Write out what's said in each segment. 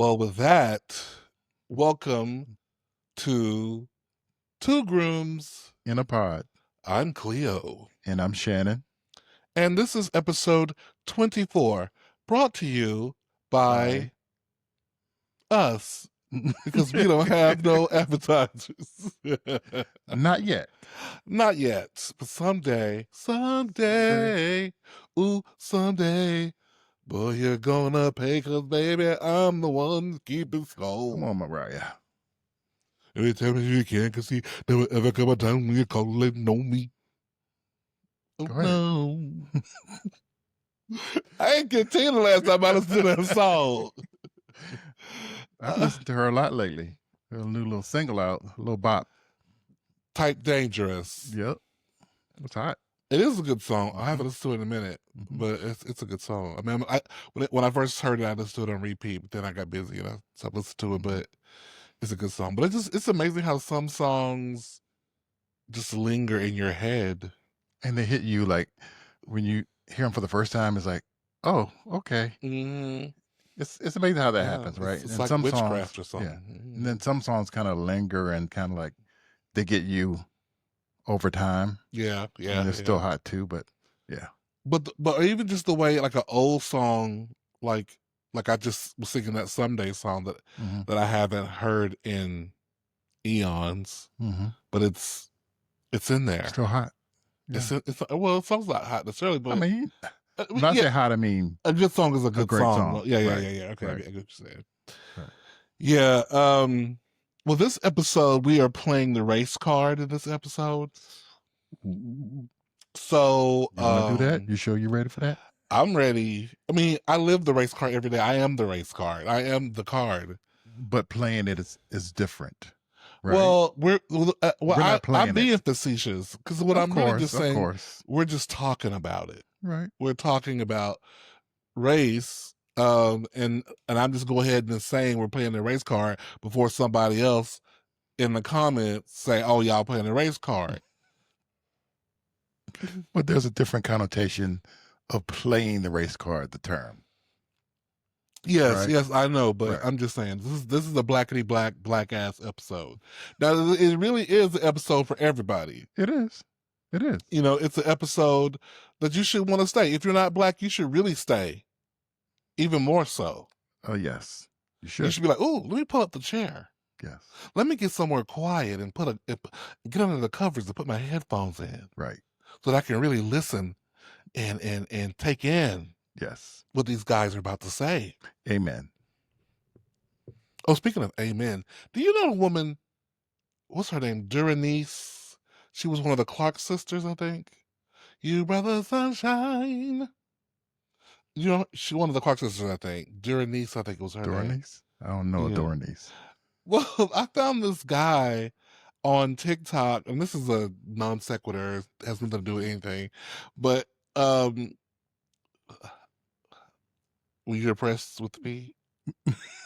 Well, with that, welcome to Two Grooms. In a pod. I'm Cleo. And I'm Shannon. And this is episode 24, brought to you by us, because we don't have no advertisers. Not yet. Not yet, but someday, ooh, someday, boy, you're gonna pay, cause baby, I'm the one keeping score. Come on, Mariah. Every time you can, cause see, there will ever come a time when you're calling on me. Oh, no. I ain't get to the last time I listened to that song. I've listened to her a lot lately. Her new little single out, a little bop. Type Dangerous. Yep. It's hot. It is a good song. I haven't listened to it in a minute, but it's a good song. I mean, when I first heard it, I listened to it on repeat, but then I got busy and I stopped listening to it, but it's a good song. But it's amazing how some songs just linger in your head. And they hit you like when you hear them for the first time, it's like, oh, okay. Mm-hmm. It's amazing how that happens, right? It's and like some witchcraft songs, or something. Yeah. And then some songs kind of linger and kind of like they get you over time. Yeah. And they're still hot too, but yeah. But even just the way like an old song, like I just was singing that Someday song that I haven't heard in eons, but it's in there. Still hot. Yeah. Well, the song's not hot necessarily, but I mean, when I say hot, I mean a good song is a good great song. Well, yeah. Okay, right. I get what you're saying. Right. Yeah. Well, this episode we are playing the race card in this episode. So you want to do that? You sure you're ready for that? I'm ready. I mean, I live the race card every day. I am the race card. I am the card. But playing it is different. Right? Well, I'm being facetious because what I'm really just saying, we're just talking about it. Right. We're talking about race, and I'm just go ahead and saying we're playing the race card before somebody else in the comments say, "Oh, y'all playing the race card." But there's a different connotation of playing the race card. The term. Yes, I know, but I'm just saying this is a blackity black ass episode. Now it really is an episode for everybody. It is. You know, it's an episode that you should want to stay. If you're not black, you should really stay. Even more so. Oh yes, you should. You should be like, oh, let me pull up the chair. Yes. Let me get somewhere quiet and get under the covers and put my headphones in. Right. So that I can really listen and take in. Yes. What these guys are about to say. Amen. Oh, speaking of amen, do you know a woman, what's her name? Duranice. She was one of the Clark sisters, I think. You brother sunshine. You know, she one of the Clark sisters, I think. Duranice, I think it was her name. I don't know Duranice. Well, I found this guy on TikTok, and this is a non sequitur, it has nothing to do with anything, but were you impressed with me?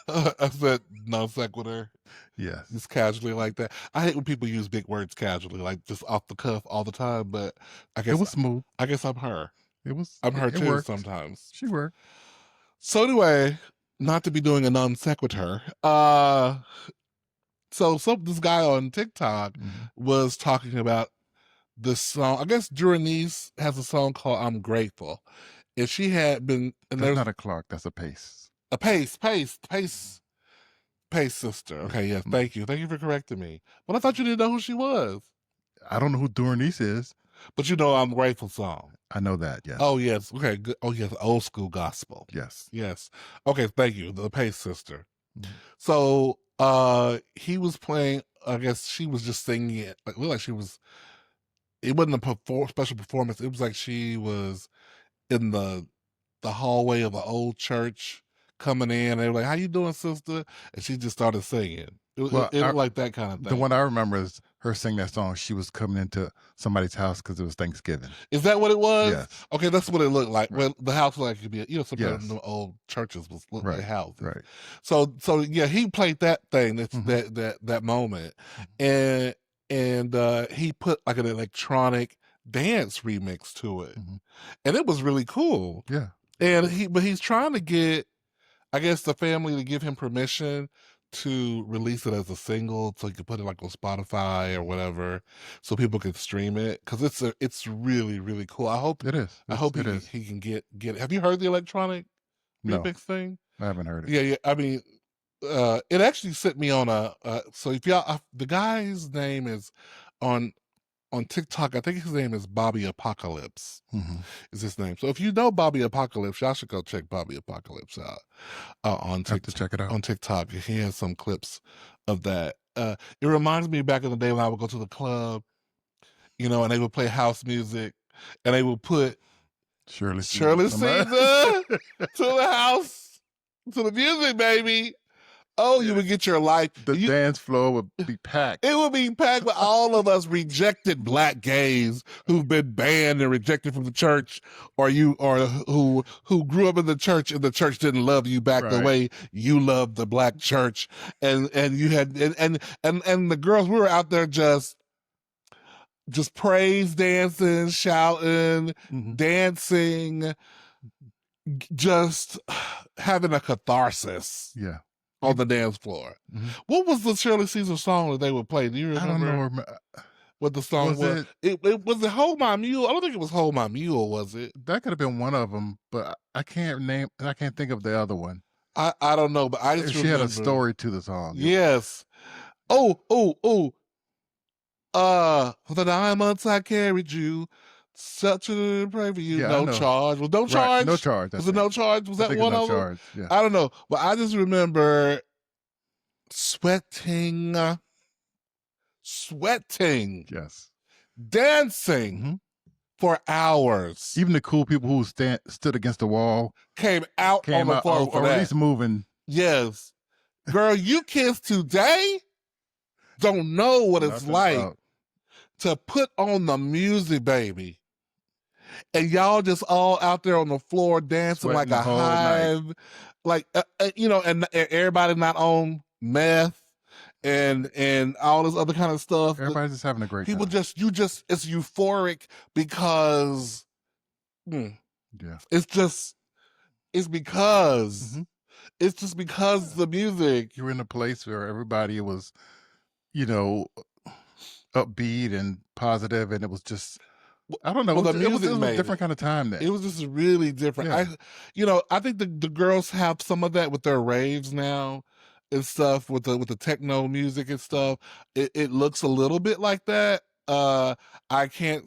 I said non sequitur. Yes. Just casually like that. I hate when people use big words casually, like just off the cuff all the time, but I guess it was smooth. I guess I'm her. I'm her it too worked. sometimes. She worked. So anyway, not to be doing a non sequitur. So this guy on TikTok was talking about this song. I guess Duranice has a song called "I'm Grateful," and she had been. And that's not a Clark. That's a Pace. A Pace sister. Okay, yes. Thank you for correcting me. But I thought you didn't know who she was. I don't know who Duranice is, but you know "I'm Grateful" song. I know that. Yes. Oh yes. Okay. Good. Oh yes. Old school gospel. Yes. Okay. Thank you. The Pace sister. So he was playing. I guess she was just singing it. Like she was. It wasn't a special performance. It was like she was in the hallway of an old church coming in. They were like, "How you doing, sister?" And she just started singing. It was like that kind of thing. The one I remember is her singing that song. She was coming into somebody's house because it was Thanksgiving. Is that what it was? Yes. Okay, that's what it looked like. Right. Well, the house like could be, sometimes the old churches was look like houses. Right. So yeah, he played that thing. That moment, and he put like an electronic dance remix to it, and it was really cool. Yeah. And he's trying to get, I guess the family to give him permission to release it as a single, so he could put it like on Spotify or whatever, so people could stream it because it's really really cool. It is. I hope It is. he can get. Have you heard the electronic No, remix thing? I haven't heard it. Yeah. I mean, it actually sent me on a. So if y'all, the guy's name is on TikTok. I think his name is Bobby Apocalypse. Mm-hmm. Is his name? So if you know Bobby Apocalypse, y'all should go check Bobby Apocalypse out on I have to check it out. on TikTok. He has some clips of that. It reminds me back in the day when I would go to the club, you know, and they would play house music, and they would put Shirley Caesar to the house, to the music, baby. Oh, you would get your life. The dance floor would be packed. It would be packed with all of us rejected black gays who've been banned and rejected from the church, or who grew up in the church and the church didn't love you back the way you loved the black church, and you had and the girls, we were out there just praise dancing, shouting, dancing, just having a catharsis. Yeah. On the dance floor. Mm-hmm. What was the Shirley Caesar song that they would play? Do you remember? I don't know what the song was. It was it Hold My Mule? I don't think it was Hold My Mule, was it? That could have been one of them, but I can't think of the other one. I don't know, but I just remember. She had a story to the song. Yes. Oh. For the 9 months I carried you, such a pray for you. Yeah, no charge. Was no charge? Right. No charge. Was it no charge? Was that one of them? Charge. Yeah. I don't know. But I just remember sweating. Yes. Dancing for hours. Even the cool people who stood against the wall came out on the floor or at least moving. Yes. Girl, you kids today don't know what it's like to put on the music, baby. And y'all just all out there on the floor dancing sweating like a hive. Night. Like, you know, and everybody not on meth and all this other kind of stuff. Everybody's just having a great time. People it's euphoric because it's because it's just because the music. You're in a place where everybody was, you know, upbeat and positive, and it was just, I don't know. Well, it was a different kind of time then. It was just really different. Yeah. I think the girls have some of that with their raves now and stuff, with the techno music and stuff. It looks a little bit like that. I can't.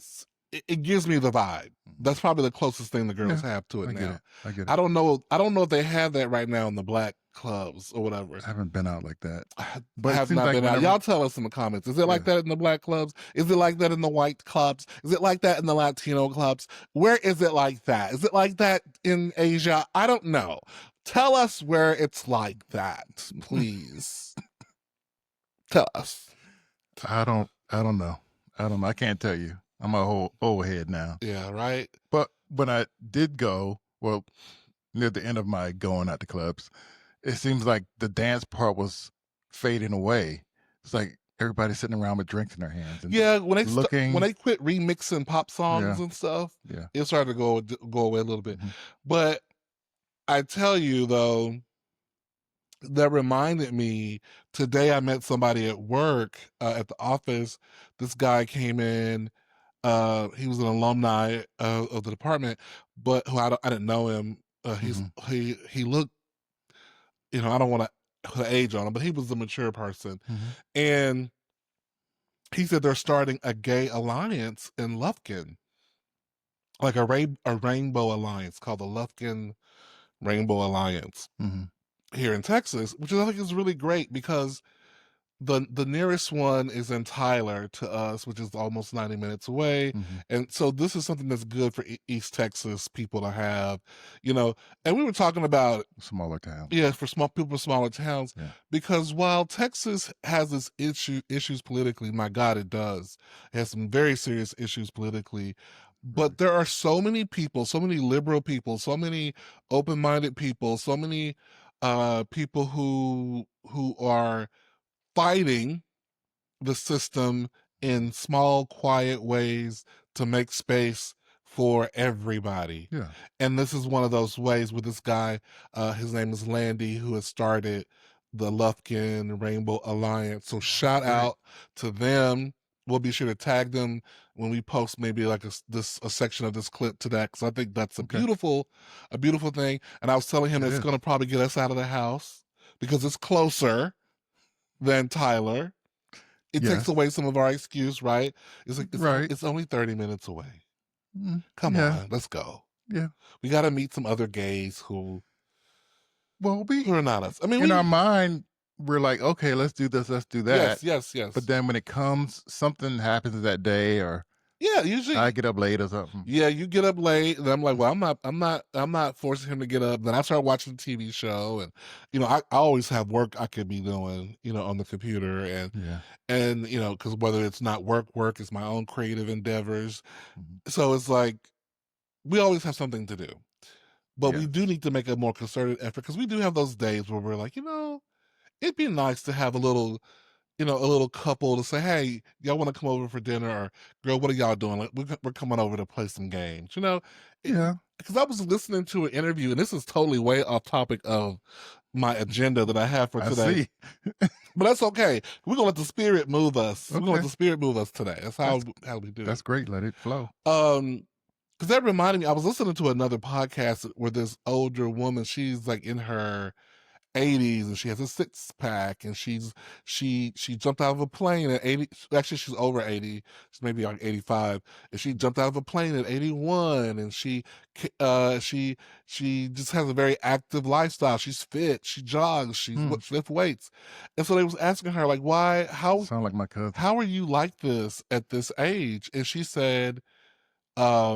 It gives me the vibe. That's probably the closest thing the girls have to it now. I get it. I don't know if they have that right now in the black clubs or whatever. I haven't been out like that. But I have not been out. Y'all tell us in the comments. Is it like that in the black clubs? Is it like that in the white clubs? Is it like that in the Latino clubs? Where is it like that? Is it like that in Asia? I don't know. Tell us where it's like that, please. Tell us. I don't know. I can't tell you. I'm a old head now. Yeah, right. But when I did go, well, near the end of my going out to clubs, it seems like the dance part was fading away. It's like everybody sitting around with drinks in their hands. And when they quit remixing pop songs and stuff, it started to go away a little bit. But I tell you though, that reminded me, today I met somebody at work, at the office. This guy came in. He was an alumni of the department, but who I didn't know him. He looked, you know, I don't want to put age on him, but he was a mature person, and he said they're starting a gay alliance in Lufkin, like a rainbow alliance called the Lufkin Rainbow Alliance here in Texas, which I think is really great because the nearest one is in Tyler to us, which is almost 90 minutes away. And so this is something that's good for East Texas people to have, you know. And we were talking about smaller towns. Yeah, for small people from smaller towns. Because while Texas has its issues politically, my God, it does. It has some very serious issues politically. But there are so many people, so many liberal people, so many open-minded people, so many people who are fighting the system in small, quiet ways to make space for everybody. Yeah. And this is one of those ways with this guy, his name is Landy, who has started the Lufkin Rainbow Alliance. So shout Great. out to them. We'll be sure to tag them when we post maybe like a section of this clip to that, because I think that's a beautiful thing. And I was telling him it's going to probably get us out of the house because it's closer than Tyler. It takes away some of our excuse, right? It's like it's only 30 minutes away. Come on, let's go. Yeah. We got to meet some other gays who are not us. I mean, in our mind, we're like, okay, let's do this, let's do that. Yes. But then when it comes, something happens that day, or usually I get up late or something. Yeah, you get up late, and I'm like, well, I'm not forcing him to get up. Then I start watching the TV show, and I always have work I could be doing, on the computer, and because whether it's not work, it's my own creative endeavors. So it's like we always have something to do, but we do need to make a more concerted effort, because we do have those days where we're like, it'd be nice to have a little couple to say, hey, y'all want to come over for dinner, or girl, what are y'all doing? Like, we're coming over to play some games, because I was listening to an interview, and this is totally way off topic of my agenda that I have for today. But that's okay. We're gonna let the spirit move us. We're gonna let the spirit move us today. That's how we do it. That's great. Let it flow. Because that reminded me, I was listening to another podcast where this older woman, she's like in her 80s, and she has a six-pack, and she jumped out of a plane at 80. Actually, she's over 80. She's maybe like 85, and she jumped out of a plane at 81, and she just has a very active lifestyle. She's fit, she jogs, she lifts weights. And so they was asking her, like, sound like my cousin, how are you like this at this age? And she said, I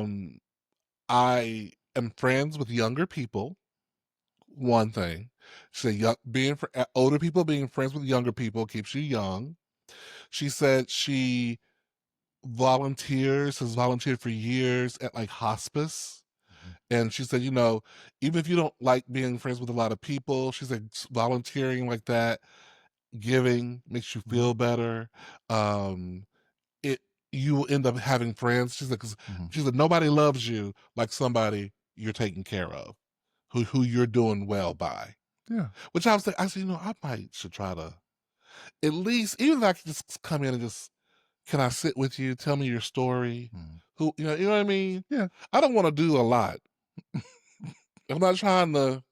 am friends with younger people. One thing. She said, older people being friends with younger people keeps you young. She said she has volunteered for years at like hospice. And she said, even if you don't like being friends with a lot of people, she said volunteering like that, giving makes you feel better. You will end up having friends. She said, because she said nobody loves you like somebody you're taking care of, who you're doing well by. Yeah. Which I said, I should try to, at least, even if I could just come in and just, can I sit with you? Tell me your story. You know what I mean? Yeah. I don't want to do a lot. I'm not trying to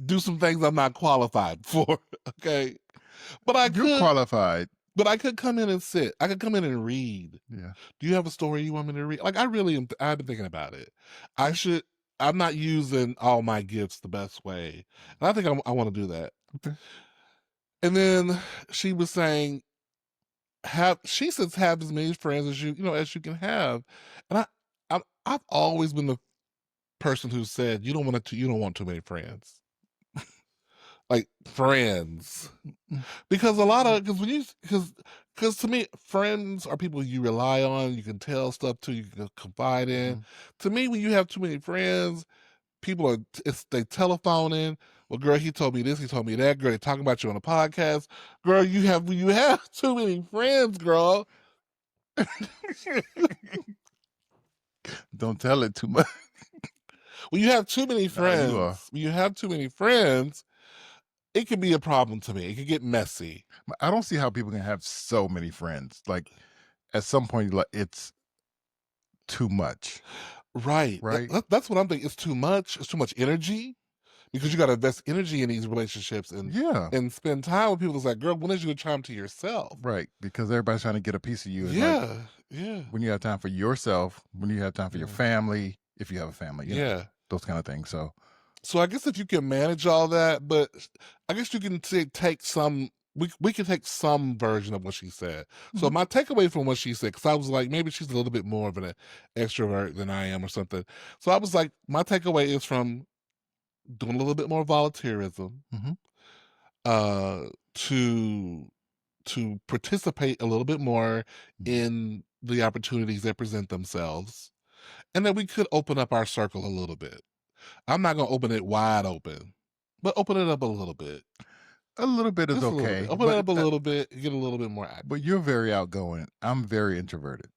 do some things I'm not qualified for. Okay. But You're qualified. But I could come in and sit. I could come in and read. Yeah. Do you have a story you want me to read? Like, I really am. I've been thinking about it. I'm not using all my gifts the best way. And I think I want to do that. Okay. And then she was saying, have as many friends as you can have. And I've always been the person who said you don't want too many friends. Like friends. Because because to me, friends are people you rely on, you can tell stuff to, you can confide in. To me, when you have too many friends, they telephone in. Well, girl, he told me this, he told me that. Girl, they talking about you on a podcast. Girl, you have too many friends, girl. Don't tell it too much. When you have too many friends, it can be a problem to me. It can get messy. I don't see how people can have so many friends. Like, at some point, it's too much. Right. That's what I'm thinking. It's too much. It's too much energy, because you got to invest energy in these relationships and spend time with people. It's like, girl, when is your time to yourself? Right. Because everybody's trying to get a piece of you. And yeah. When you have time for yourself, when you have time for your family, if you have a family, those kind of things. So I guess if you can manage all that, but I guess you can take some. We can take some version of what she said. So my takeaway from what she said, because I was like, maybe she's a little bit more of an extrovert than I am or something. So I was like, my takeaway is from doing a little bit more volunteerism, to participate a little bit more in the opportunities that present themselves, and that we could open up our circle a little bit. I'm not going to open it wide open, but open it up a little bit. A little bit is okay. Open it up a little bit, get a little bit more active. But you're very outgoing. I'm very introverted.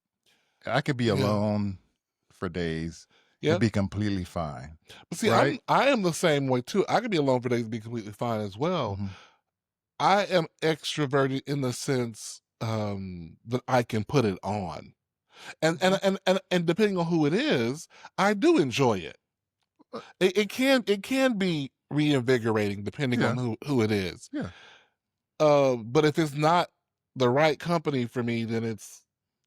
I could be alone for days Yeah. and be completely fine. But see, Right? I am the same way too. I can be alone for days and be completely fine as well. Mhm. I am extroverted in the sense that I can put it on. And Mhm. and depending on who it is, I do enjoy it. Uh, It can be reinvigorating depending on yeah, who it is. yeah, But if it's not the right company for me, then it's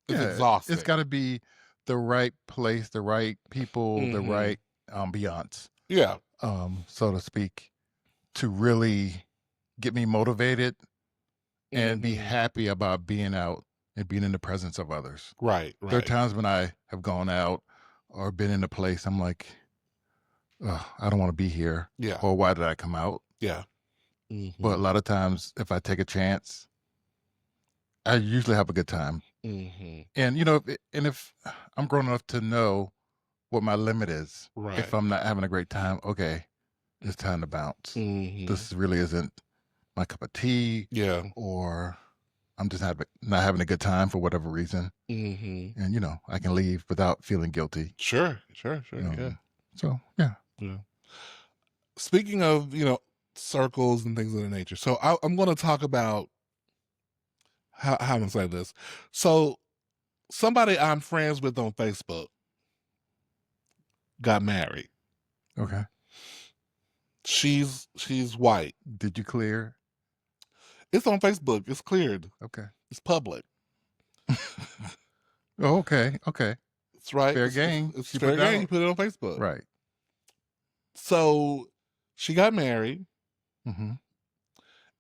yeah. It's exhausting. gotta be the right place, the right people, the Hmm. right ambiance, Yeah. so to speak, to really get me motivated and be Hmm. happy about being out and being in the presence of others. Right. There are Right. times when I have gone out or been in a place, I'm like, "Ugh, I don't want to be here," Yeah. or "Why did I come out?" Yeah. But Hmm. a lot of times, if I take a chance, I usually have a good time. Hmm. And if I'm grown enough to know what my limit is, if Right. I'm not having a great time, okay, it's time to bounce. Hmm. This really isn't my cup of tea, Yeah. or I'm just not having a good time for whatever reason. Hmm. And I can leave without feeling guilty. Sure. Sure. Sure. Yeah. So yeah. Yeah. Speaking of, circles and things of that nature. So I'm going to talk about how I'm going to say this. So somebody I'm friends with on Facebook got married. Okay. She's white. Did you clear? It's on Facebook. It's cleared. Okay. It's public. Oh, okay. Okay. It's right. Fair It's, game. it's She fair put game. You down. put it on Facebook. Right. So she got married, Mm-hmm.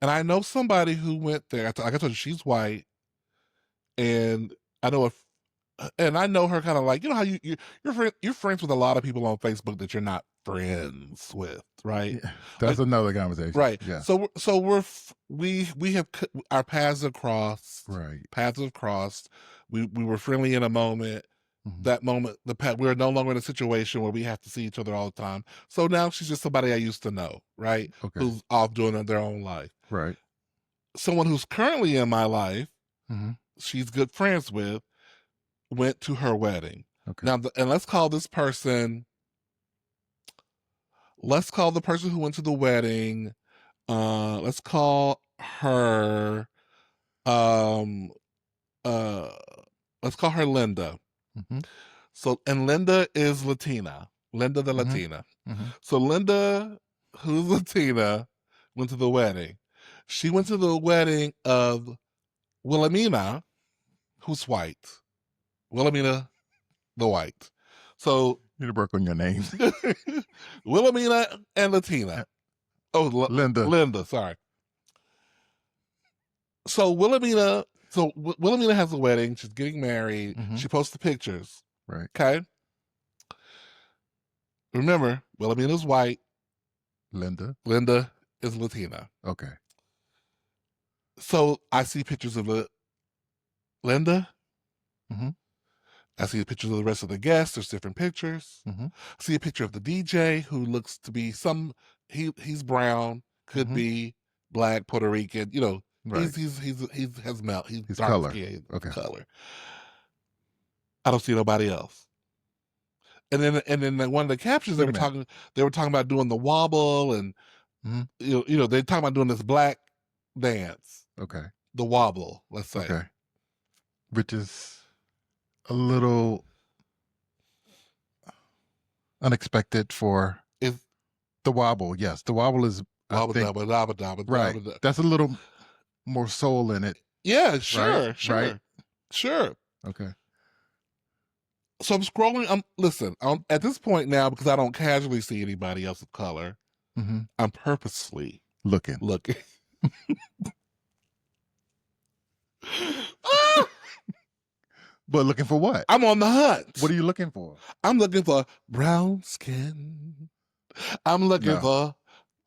and I know somebody who went there. Like I told you, she's white, and I know and I know her kind of like how you're friends with a lot of people on Facebook that you're not friends with, right? Yeah. That's Like, another conversation. right. Yeah. So we have our paths have crossed. Right. Paths have crossed. We were friendly in a moment. Mm-hmm. That moment, we're no longer in a situation where we have to see each other all the time. So now she's just somebody I used to know, right? Okay. Who's off doing their own life. Right. Someone who's currently in my life, Mm-hmm. she's good friends with, went to her wedding. Okay. Now, and let's call the person who went to the wedding. Let's call her. Um. Let's call her Linda. Mm-hmm. So, and Linda is Latina. Linda the Mm-hmm. Latina. Mm-hmm. So Linda, who's Latina, went to the wedding. She went to the wedding of Wilhelmina, who's white. Wilhelmina the white. So You need to work on your names. Wilhelmina and Latina. Oh, Linda. Linda, sorry. So Wilhelmina has a wedding. She's getting married. Mm-hmm. She posts the pictures. Right. Okay. Remember, Wilhelmina's white. Linda. Linda is Latina. Okay. So I see pictures of Linda. Mm-hmm. I see pictures of the rest of the guests. There's different pictures. Mm-hmm. I see a picture of the DJ who looks to be he's brown, could Mm-hmm. be black, Puerto Rican. Right. He's He's dark color. skin, Okay. color. I don't see nobody else. And then one of the captions Wait a minute. they were talking about doing the wobble and Mm-hmm. they're talking about doing this black dance, Okay. the wobble, let's say. Okay. Which is a little unexpected for It's the wobble. Yes, the wobble is, I wobble think, dabba dabba dabba right. dabba. That's a little more soul in it, Yeah, right? sure, Right. sure. Okay. So I'm scrolling. Listen. At this point now, because I don't casually see anybody else of color, Mm-hmm. I'm purposely Looking. looking. Ah! But looking for what? I'm on the hunt. What are you looking for? I'm looking for brown skin. I'm looking No. for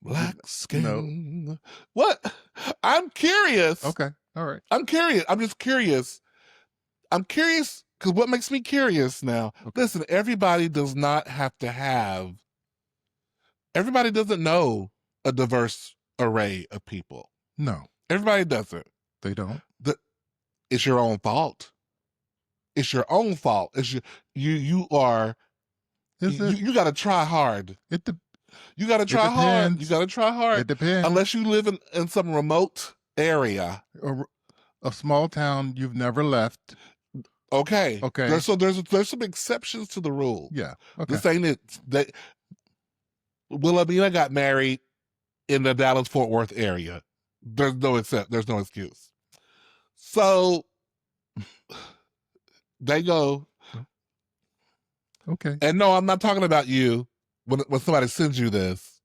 black skin. What? I'm curious. Okay. All right. I'm curious. I'm just curious. I'm curious because what makes me curious now? Okay. Listen, everybody does not have to have. Everybody doesn't know a diverse array of people. No, Everybody doesn't. they don't. It's your own fault. It's your own fault. It's you are Is it? you got to try hard. You got to try hard. You got to try hard. It depends. Unless you live in some remote area, a small town you've never left. Okay. Okay. There's some exceptions to the rule. Yeah. Okay. This ain't it. That Wilhelmina got married in the Dallas Fort Worth area. There's no excuse. So they go. Okay. And no, I'm not talking about you when somebody sends you this.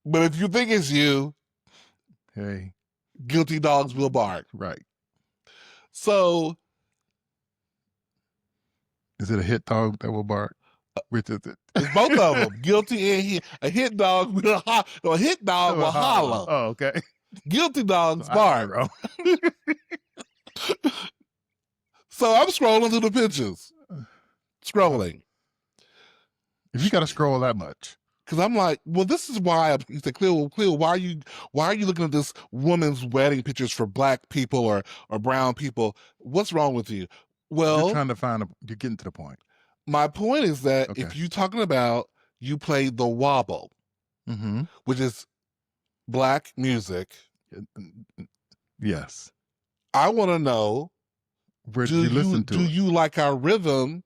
But if you think it's you, hey, guilty dogs will bark. Right. So is it a hit dog that will bark? Which is it? It's both of them. Guilty and a hit dog will a hit dog will holler. Oh, okay. Guilty dogs bark. So I'm scrolling through the pictures. Scrolling. If you got to scroll that much. Because I'm like, well, this is why he said, Cleo, why are you looking at this woman's wedding pictures for black people or brown people? What's wrong with you? Well, you're trying to find you're getting to the point. My point is that if you're talking about you play the wobble, which is black music. Yes. I want to know, where do you listen to do you like our rhythm,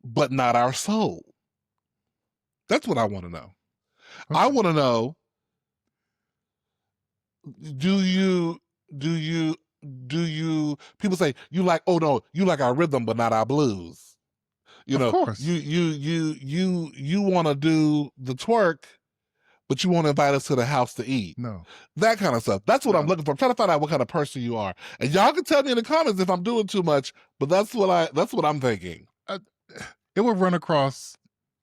but not our soul? That's what I want to know. Okay. I want to know, do you people say you like, oh no, you like our rhythm, but not our blues. You know, of course. You want to do the twerk, but you want to invite us to the house to eat. No. That kind of stuff. That's what I'm looking for. I'm trying to find out what kind of person you are. And y'all can tell me in the comments if I'm doing too much, but that's what I'm thinking. It will run across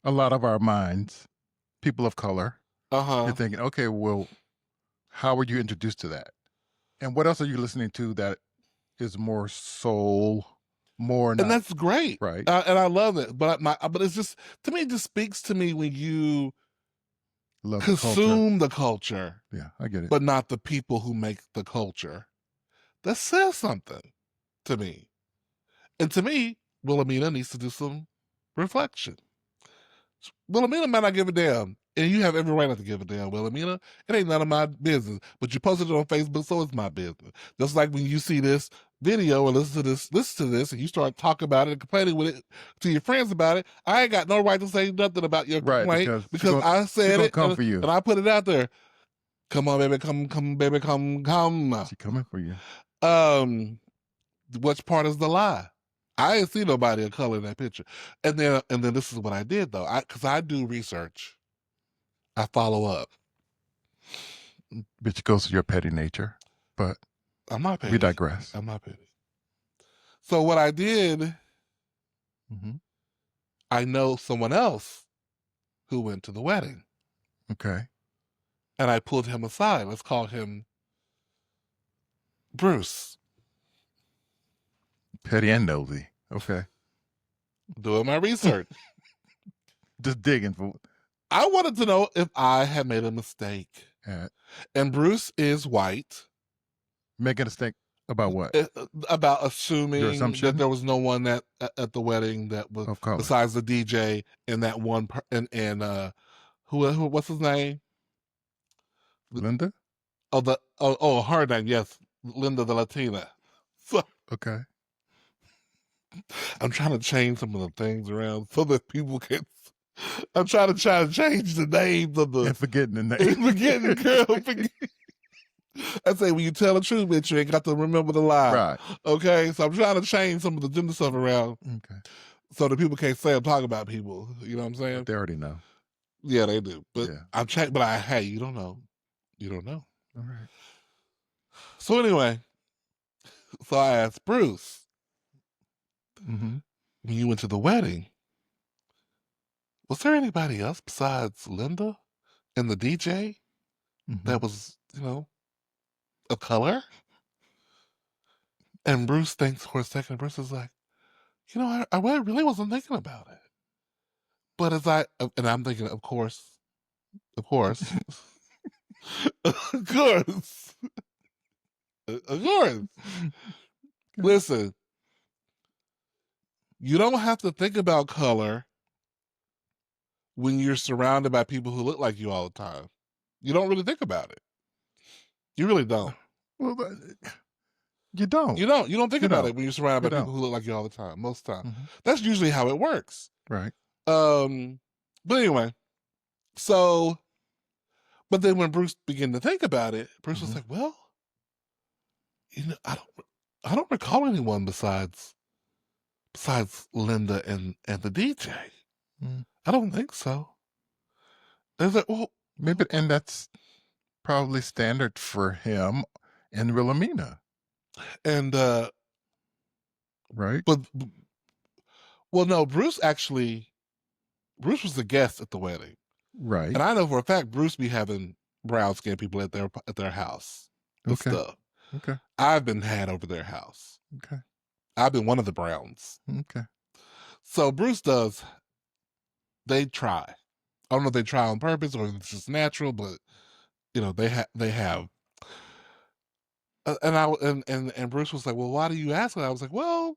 a lot of our minds, people of color. You're thinking, okay, well, how were you introduced to that? And what else are you listening to that is more soul? And that's great, right? And I love it, but it's just, to me, it just speaks to me when you consume the culture. Yeah, I get it. But not the people who make the culture. That says something to me. And to me, Wilhelmina needs to do some reflection. Wilhelmina might not give a damn. And you have every right not to give a damn, Wilhelmina. It ain't none of my business. But you posted it on Facebook, so it's my business. Just like when you see this video or listen to this, and you start talking about it and complaining with it to your friends about it, I ain't got no right to say nothing about your complaint because I said it come for you. And I put it out there. Come on, baby, come, baby, come. She coming for you. Which part is the lie? I ain't see nobody of color in that picture. And then this is what I did though. Because I do research. I follow up. Which goes to your petty nature. But I'm not petty. We digress. I'm not petty. So what I did, I know someone else who went to the wedding. Okay. And I pulled him aside. Let's call him Bruce. Petty and nosy. Okay. Doing my research. Just digging for. I wanted to know if I had made a mistake. And Bruce is white. Making a mistake about what? About assuming that there was no one at the wedding that was besides the DJ and that one and who what's his name? Linda? Her name, yes. Linda the Latina. So, okay. I'm trying to change some of the things around so that people can. I'm trying to change the names of the. And forgetting the name. And forgetting, girl. I say, when you tell the truth, bitch, you ain't got to remember the lie. Right. Okay? So I'm trying to change some of the gender stuff around. Okay. So that people can't say I'm talking about people. You know what I'm saying? But they already know. Yeah, they do. But I'm checking, but hey, you don't know. You don't know. All right. So anyway, so I asked Bruce, when you went to the wedding, was there anybody else besides Linda and the DJ that was, of color? And Bruce thinks for a second. Bruce is like, I really wasn't thinking about it. But and I'm thinking, of course. Of course. Listen, you don't have to think about color when you're surrounded by people who look like you all the time. You don't really think about it. You really don't. Well, you don't. You don't. You don't think You about don't. it when you're surrounded You by people don't. who look like you all the time. Most of the time, Mm-hmm. that's usually how it works. Right. But anyway, so, but then when Bruce began to think about it, Bruce was Mm-hmm. like, "Well, I don't recall anyone besides Linda and the DJ. Mm. I don't think so." And like, well, Maybe, and that's probably standard for him and Wilhelmina, and right? but well, no, Bruce was the guest at the wedding, Right. and I know for a fact Bruce be having brown skinned people at their house with Okay. stuff. Okay. I've been had over their house. Okay. I've been one of the Browns. Okay. So Bruce does. They try. I don't know if they try on purpose or if it's just natural, but they have. And Bruce was like, "Well, why do you ask?" And I was like, "Well,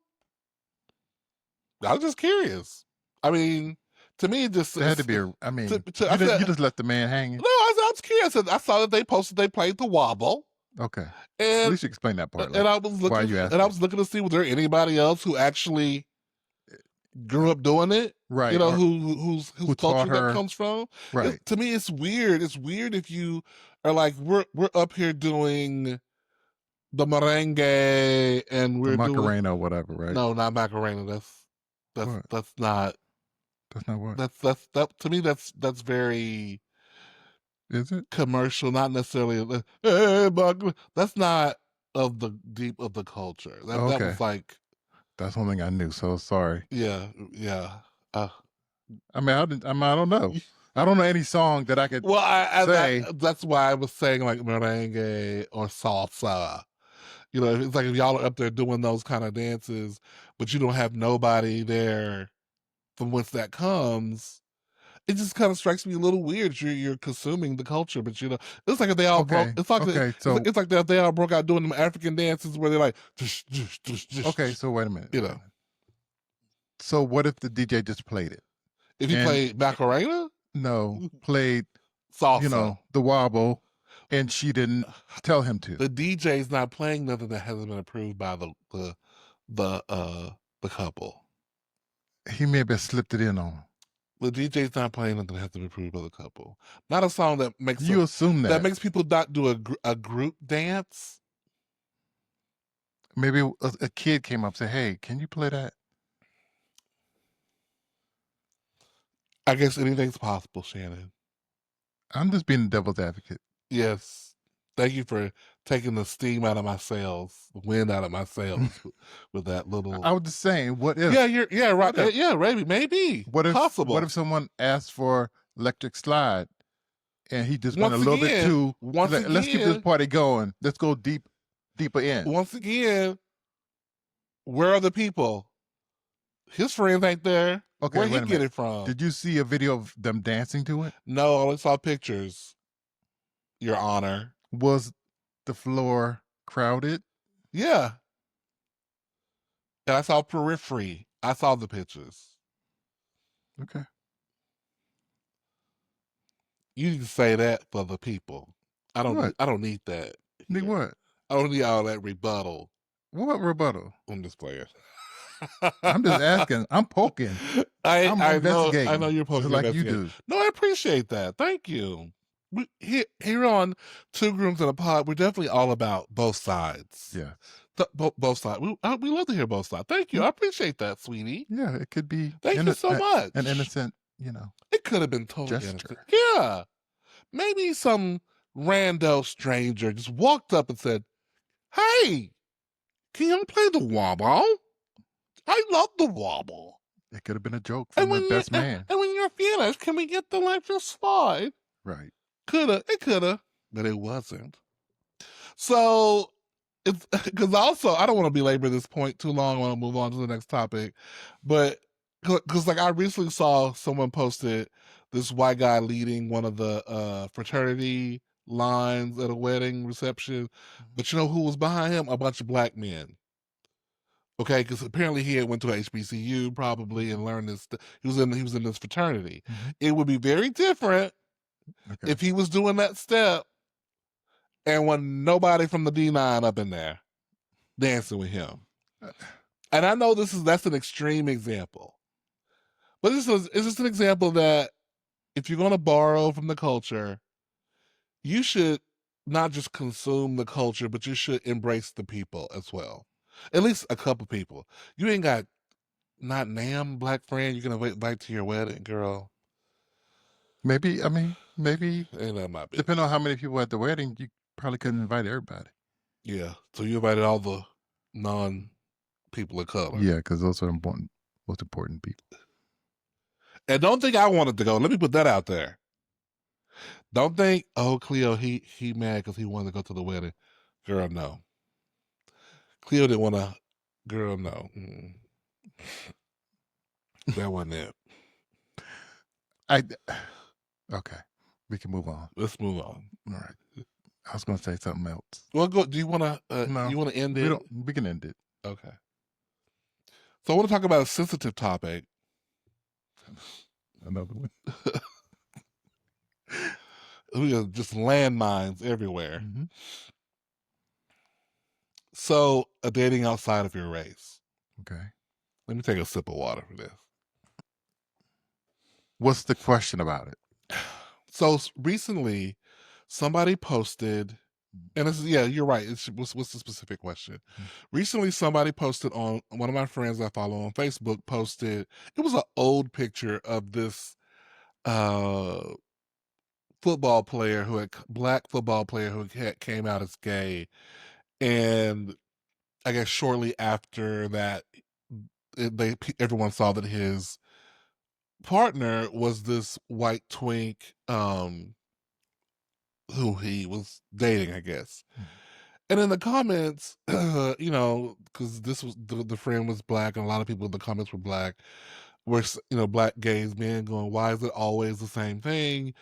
I was just curious. I mean, to me, it just There had to be a. I mean, I said, you just let the man hang. no, I was curious. I saw that they posted they played the wobble, Okay. At and least you explain that part. Like, and I was why looking, you and I was looking to see was there anybody else who actually grew up doing it, right? whose who culture taught her, that comes from. right? To me, it's weird. It's weird if you are like we're up here doing the merengue and The we're doing Macarena or whatever, right? no, not Macarena. What? That's not. That's not what. That to me that's very Is it? commercial, not necessarily. Hey, that's not of the deep of the culture. That Okay. was like, That's one thing I knew. So sorry. yeah. I mean, I don't know. I don't know any song that I could Well, say. that's why I was saying like merengue or salsa. It's like if y'all are up there doing those kind of dances, but you don't have nobody there from whence that comes. It just kind of strikes me a little weird. You're consuming the culture, but it's like if they all broke. Okay. It's like Okay. So it's like they all broke out doing them African dances where they're like, okay. So wait a minute. you know. So what if the DJ just played it? If he played Macarena, No, played salsa, the wobble, and she didn't tell him to. the DJ's not playing nothing that hasn't been approved by the couple. He may have slipped it in on him. The DJ's not playing nothing that has to be approved by the couple. Not a song that makes assume that makes people not do a group dance. Maybe a kid came up and said, "Hey, can you play that?" I guess anything's possible, Shannon. I'm just being the devil's advocate. Yes. Thank you for taking the steam out of my sails, the wind out of my sails with that little. I was just saying, what if? Yeah, right. Yeah, maybe. What if possible? What if someone asked for electric slide, and he just went Once a little again- bit too? once Let's keep this again- party going. Let's go deeper in. Once again, where are the people? His friends ain't there. Okay, Where wait he a get minute. it from? Did you see a video of them dancing to it? No, I only saw pictures. Your Honor. Was the floor crowded? Yeah. And I saw periphery. I saw the pictures. Okay. You need to say that for the people. I don't. What? I don't need that. Need what? I don't need all that rebuttal. What rebuttal? I'm just playing. I'm just asking. I'm poking. I'm investigating. I know you're just poking like you do. No, I appreciate that. Thank you. Here on Two Grooms and a Pod, we're definitely all about both sides. Yeah. Both sides. We love to hear both sides. Thank you. I appreciate that, sweetie. Yeah, it could be. Thank you so much. An innocent, It could have been totally gesture. innocent. Yeah. Maybe some rando stranger just walked up and said, "Hey, can you play the wobble? I love the wobble." It could have been a joke from the best man. And when you're finished, can we get the electric slide? Right. It coulda, but it wasn't. So it's because also I don't want to belabor this point too long. I want to move on to the next topic, but because like I recently saw someone posted this white guy leading one of the fraternity lines at a wedding reception, but you know who was behind him? A bunch of black men. Okay, because apparently he had went to HBCU probably and learned this. He was in this fraternity. It would be very different Okay. if he was doing that step and when nobody from the D9 up in there dancing with him. And I know that's an extreme example, but it's just an example that if you're going to borrow from the culture, you should not just consume the culture, but you should embrace the people as well. At least a couple people. You ain't got not Nam black friend you're gonna invite to your wedding, girl. Maybe, I mean, maybe Ain't that my business. depending on how many people at the wedding, you probably couldn't invite everybody. Yeah. So you invited all the non people of color. Yeah, because those are most important people. And don't think I wanted to go. Let me put that out there. Don't think, oh, Cleo, he mad because he wanted to go to the wedding. Girl, no. Cleo didn't want to. Girl, no. That wasn't it. Okay, we can move on. Let's move on. All right. I was going to say something else. Well, go. Do you want to? No, you want to end it? We can end it. Okay. So I want to talk about a sensitive topic. Another one. We are just landmines everywhere. So, dating outside of your race. Okay. Let me take a sip of water for this. What's the question about it? So recently, somebody posted, and this is, yeah, you're right. What's the specific question? Recently, somebody posted on one of my friends I follow on Facebook posted. It was an old picture of this football player black football player who came out as gay, and I guess shortly after that, everyone saw that his partner was this white twink who he was dating, I guess. And in the comments, because this was the friend was black, and a lot of people in the comments were black, were black gays men going, why is it always the same thing?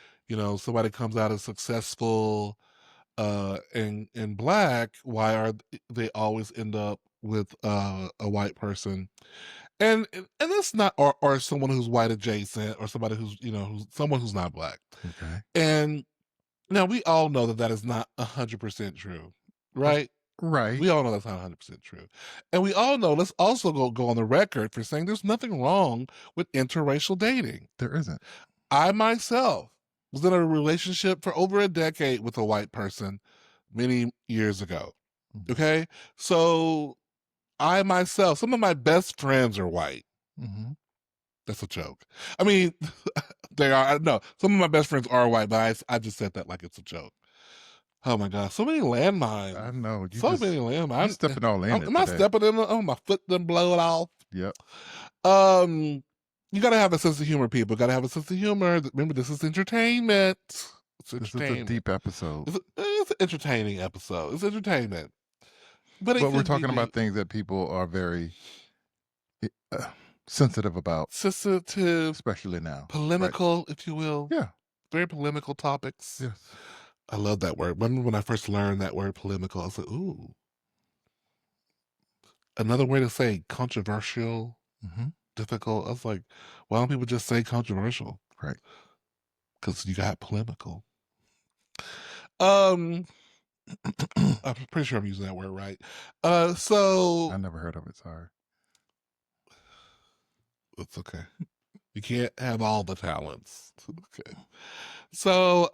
Somebody comes out as successful and black, why are they always end up with a white person? And it's not, or someone who's white adjacent, or somebody who's someone who's not black. Okay. And now we all know that is not 100% true, right? Right. We all know that's not 100% true. And we all know, let's also go on the record for saying there's nothing wrong with interracial dating. There isn't. I myself was in a relationship for over a decade with a white person many years ago. Okay? So I myself, some of my best friends are white. That's a joke. I mean, they are. No, some of my best friends are white, but I just said that like it's a joke. Oh my God, so many landmines. I know. Many landmines. I'm stepping all in. I'm not stepping in. Oh, my foot done blowed off. Yep. You gotta have a sense of humor, people. Gotta have a sense of humor. Remember, this is entertainment. This is a deep episode. It's an entertaining episode. It's entertainment. But we're talking about things that people are very sensitive about. Sensitive. Especially now. Polemical, if you will. Yeah. Very polemical topics. Yes. I love that word. Remember when I first learned that word polemical, I was like, ooh. Another way to say controversial, difficult. I was like, why don't people just say controversial? Right. Because you got polemical. I'm pretty sure I'm using that word right. So I never heard of it, sorry. It's okay. You can't have all the talents. Okay. So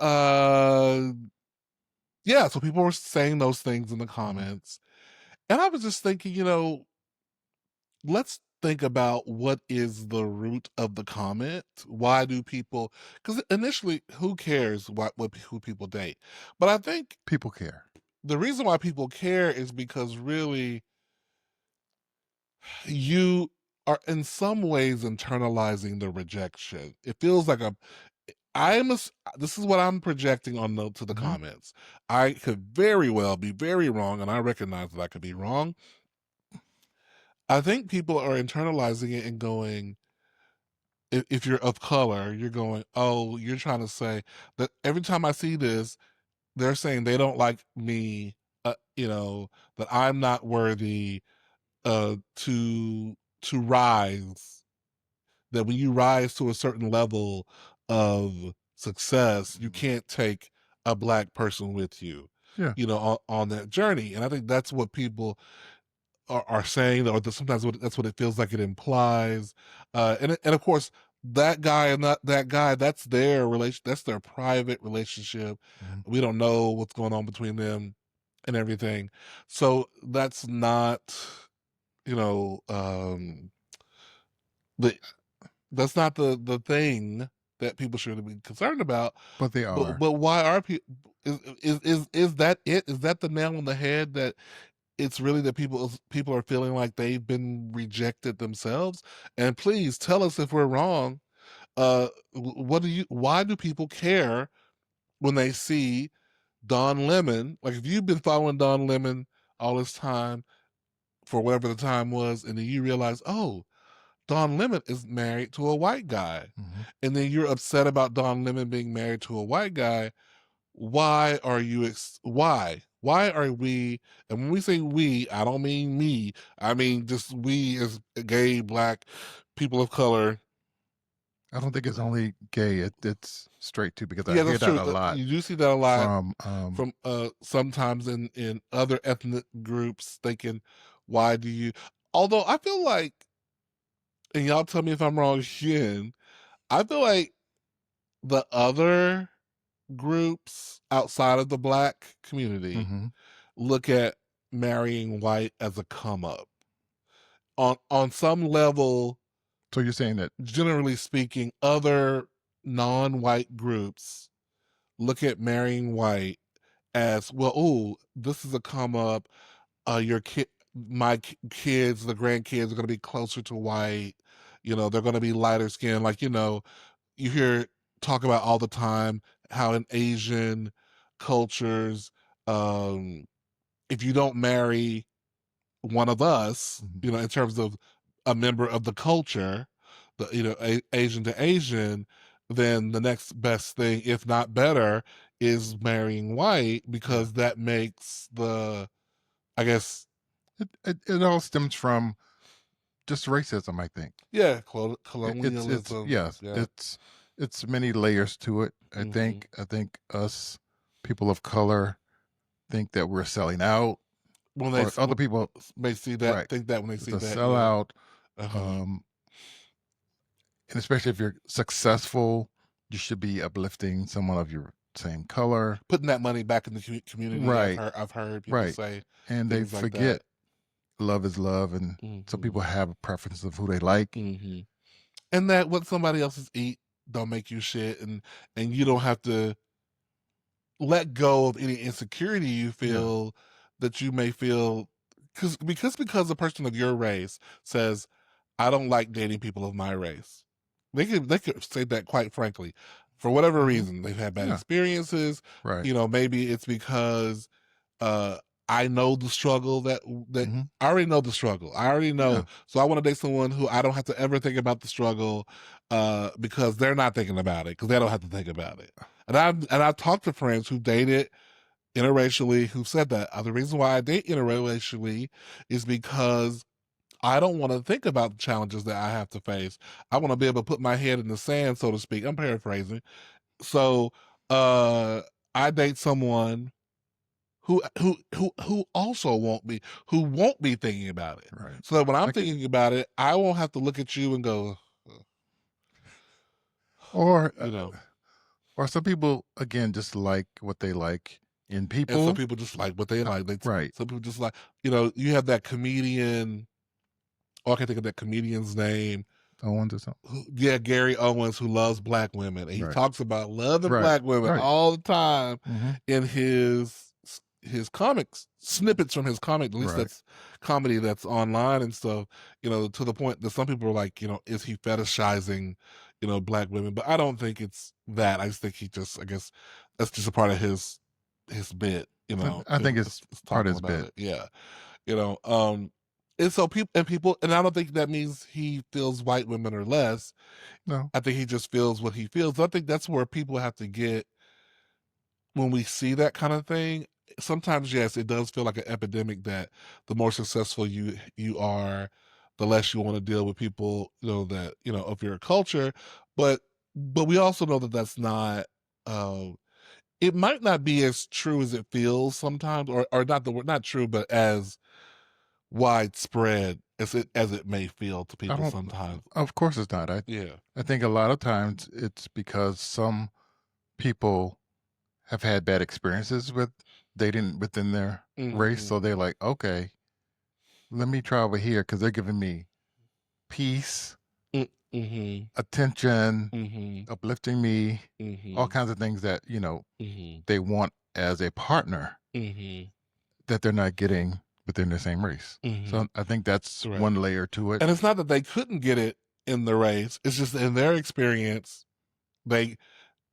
yeah, so people were saying those things in the comments. And I was just thinking, let's think about what is the root of the comment. Why do people? Because initially, who cares who people date? But I think people care. The reason why people care is because really, you are in some ways internalizing the rejection. It feels like this is what I'm projecting to the comments. I could very well be very wrong, and I recognize that I could be wrong. I think people are internalizing it and going, if you're of color, you're going, oh, you're trying to say that every time I see this, they're saying they don't like me, that I'm not worthy, to rise. That when you rise to a certain level of success, you can't take a black person with you, Yeah. on that journey. And I think that's what people are saying, or sometimes that's what it feels like it implies. And of course, that guy and that guy, that's their relation, that's their private relationship. Mm-hmm. We don't know what's going on between them and everything. So that's not, you know, the that's not the thing that people should be concerned about. But they But are. why are people? Is that it? Is that the nail on the head? That it's really that people are feeling like they've been rejected themselves. And please tell us if we're wrong. Why do people care when they see Don Lemon? Like, if you've been following Don Lemon all this time, for whatever the time was, and then you realize, oh, Don Lemon is married to a white guy, Mm-hmm. and then you're upset about Don Lemon being married to a white guy. Why are you why are we, and when we say we, I don't mean me, I mean just we as gay black people of color. I don't think it's only gay. It's straight too, because I Yeah, hear that's that true. a lot You do see that a lot from from sometimes in other ethnic groups, thinking, why do you, although I feel like, and y'all tell me if I'm wrong again, I feel like the other groups outside of the black community mm-hmm. look at marrying white as a come up. On some level, So you're saying that. generally speaking, other non-white groups look at marrying white as, well, oh, this is a come up. Your kid, kids, the grandkids are going to be closer to white. They're going to be lighter skin. Like, you hear talk about all the time how in Asian cultures, um, if you don't marry one of us, Mm-hmm. in terms of a member of the culture, Asian to Asian, then the next best thing, if not better, is marrying white, Yeah. because that makes I guess, It all stems from just racism, I think. yeah, It's colonialism. yes, Yeah. it's many layers to it. I Hmm. think I think us people of color think that we're selling out, When they or other people, may see that, right? think that when they It's see a that, yeah. sellout, Uh-huh. um, and especially if you're successful, you should be uplifting someone of your same color, Putting that money back in the community. right? I've heard people Right, say and they things like that. forget love is love, and some Hmm. people have a preference of who they like. Hmm. And that what somebody else's eat don't make you shit, and you don't have to let go of any insecurity you Yeah. feel, that you may feel, because a person of your race says, I don't like dating people of my race. They could say that, quite frankly, for whatever Hmm. reason. They've had bad Yeah. experiences. Right. Maybe it's because uh I know the struggle, that Hmm. I already know the struggle. I already know. Yeah. So I want to date someone who I don't have to ever think about the struggle, because they're not thinking about it, because they don't have to think about it. And I've talked to friends who dated interracially who said that, the reason why I date interracially is because I don't want to think about the challenges that I have to face. I want to be able to put my head in the sand, so to speak. I'm paraphrasing. So uh I date someone who also won't be thinking about it. Right. So that when I'm Like it, thinking about it, I won't have to look at you and go, or you know. or some people again just like what they like in And some people. people just like what they Uh, like. right. Some people just like, you have that comedian. Oh, I can't think of that comedian's name. Owens or something. Yeah, Gary Owens, who loves black women. And he Right. talks about loving Right. black women Right. all the time Mm-hmm. in his comics, snippets from his comic, at least Right. that's comedy that's online and stuff, to the point that some people are like, is he fetishizing, black women? But I don't think it's that. I just think I guess that's just a part of his bit, I think it's part of talking his about bit. it. Yeah. you know, um, and so people, and I don't think that means he feels white women are less. No. I think he just feels what he feels. I think that's where people have to get when we see that kind of thing. sometimes, yes, it does feel like an epidemic that the more successful you are, the less you want to deal with people, that of your culture. But we also know that that's not. It might not be as true as it feels sometimes, or not the word not true, but as widespread as it may feel to I people don't. sometimes. Of course, it's not. Yeah. I think a lot of times it's because some people have had bad experiences with dating within their race, Mm-hmm. so they're like, okay, let me try over here because they're giving me peace, Mm-hmm. attention, Mm-hmm. uplifting me, all Mm-hmm. kinds of things that Mm-hmm. they want as a partner Mm-hmm. that they're not getting within the same race. Mm-hmm. So I think that's Right. one layer to it. And it's not that they couldn't get it in the race. It's just in their experience, they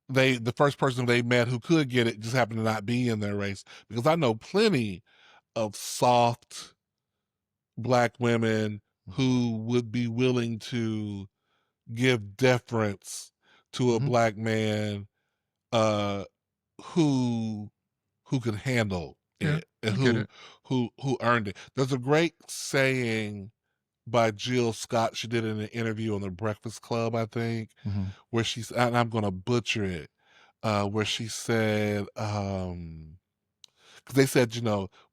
the first person they met who could get it just happened to not be in their race. Because I know plenty of soft Black women who would be willing to give deference to a Mm-hmm. Black man uh who could handle Yeah, it, and I get it. who earned it. There's a great saying by Jill Scott. She did it in an interview on the Breakfast Club, I think, Mm-hmm. where she's, and I'm going to butcher it, where she said, because they said,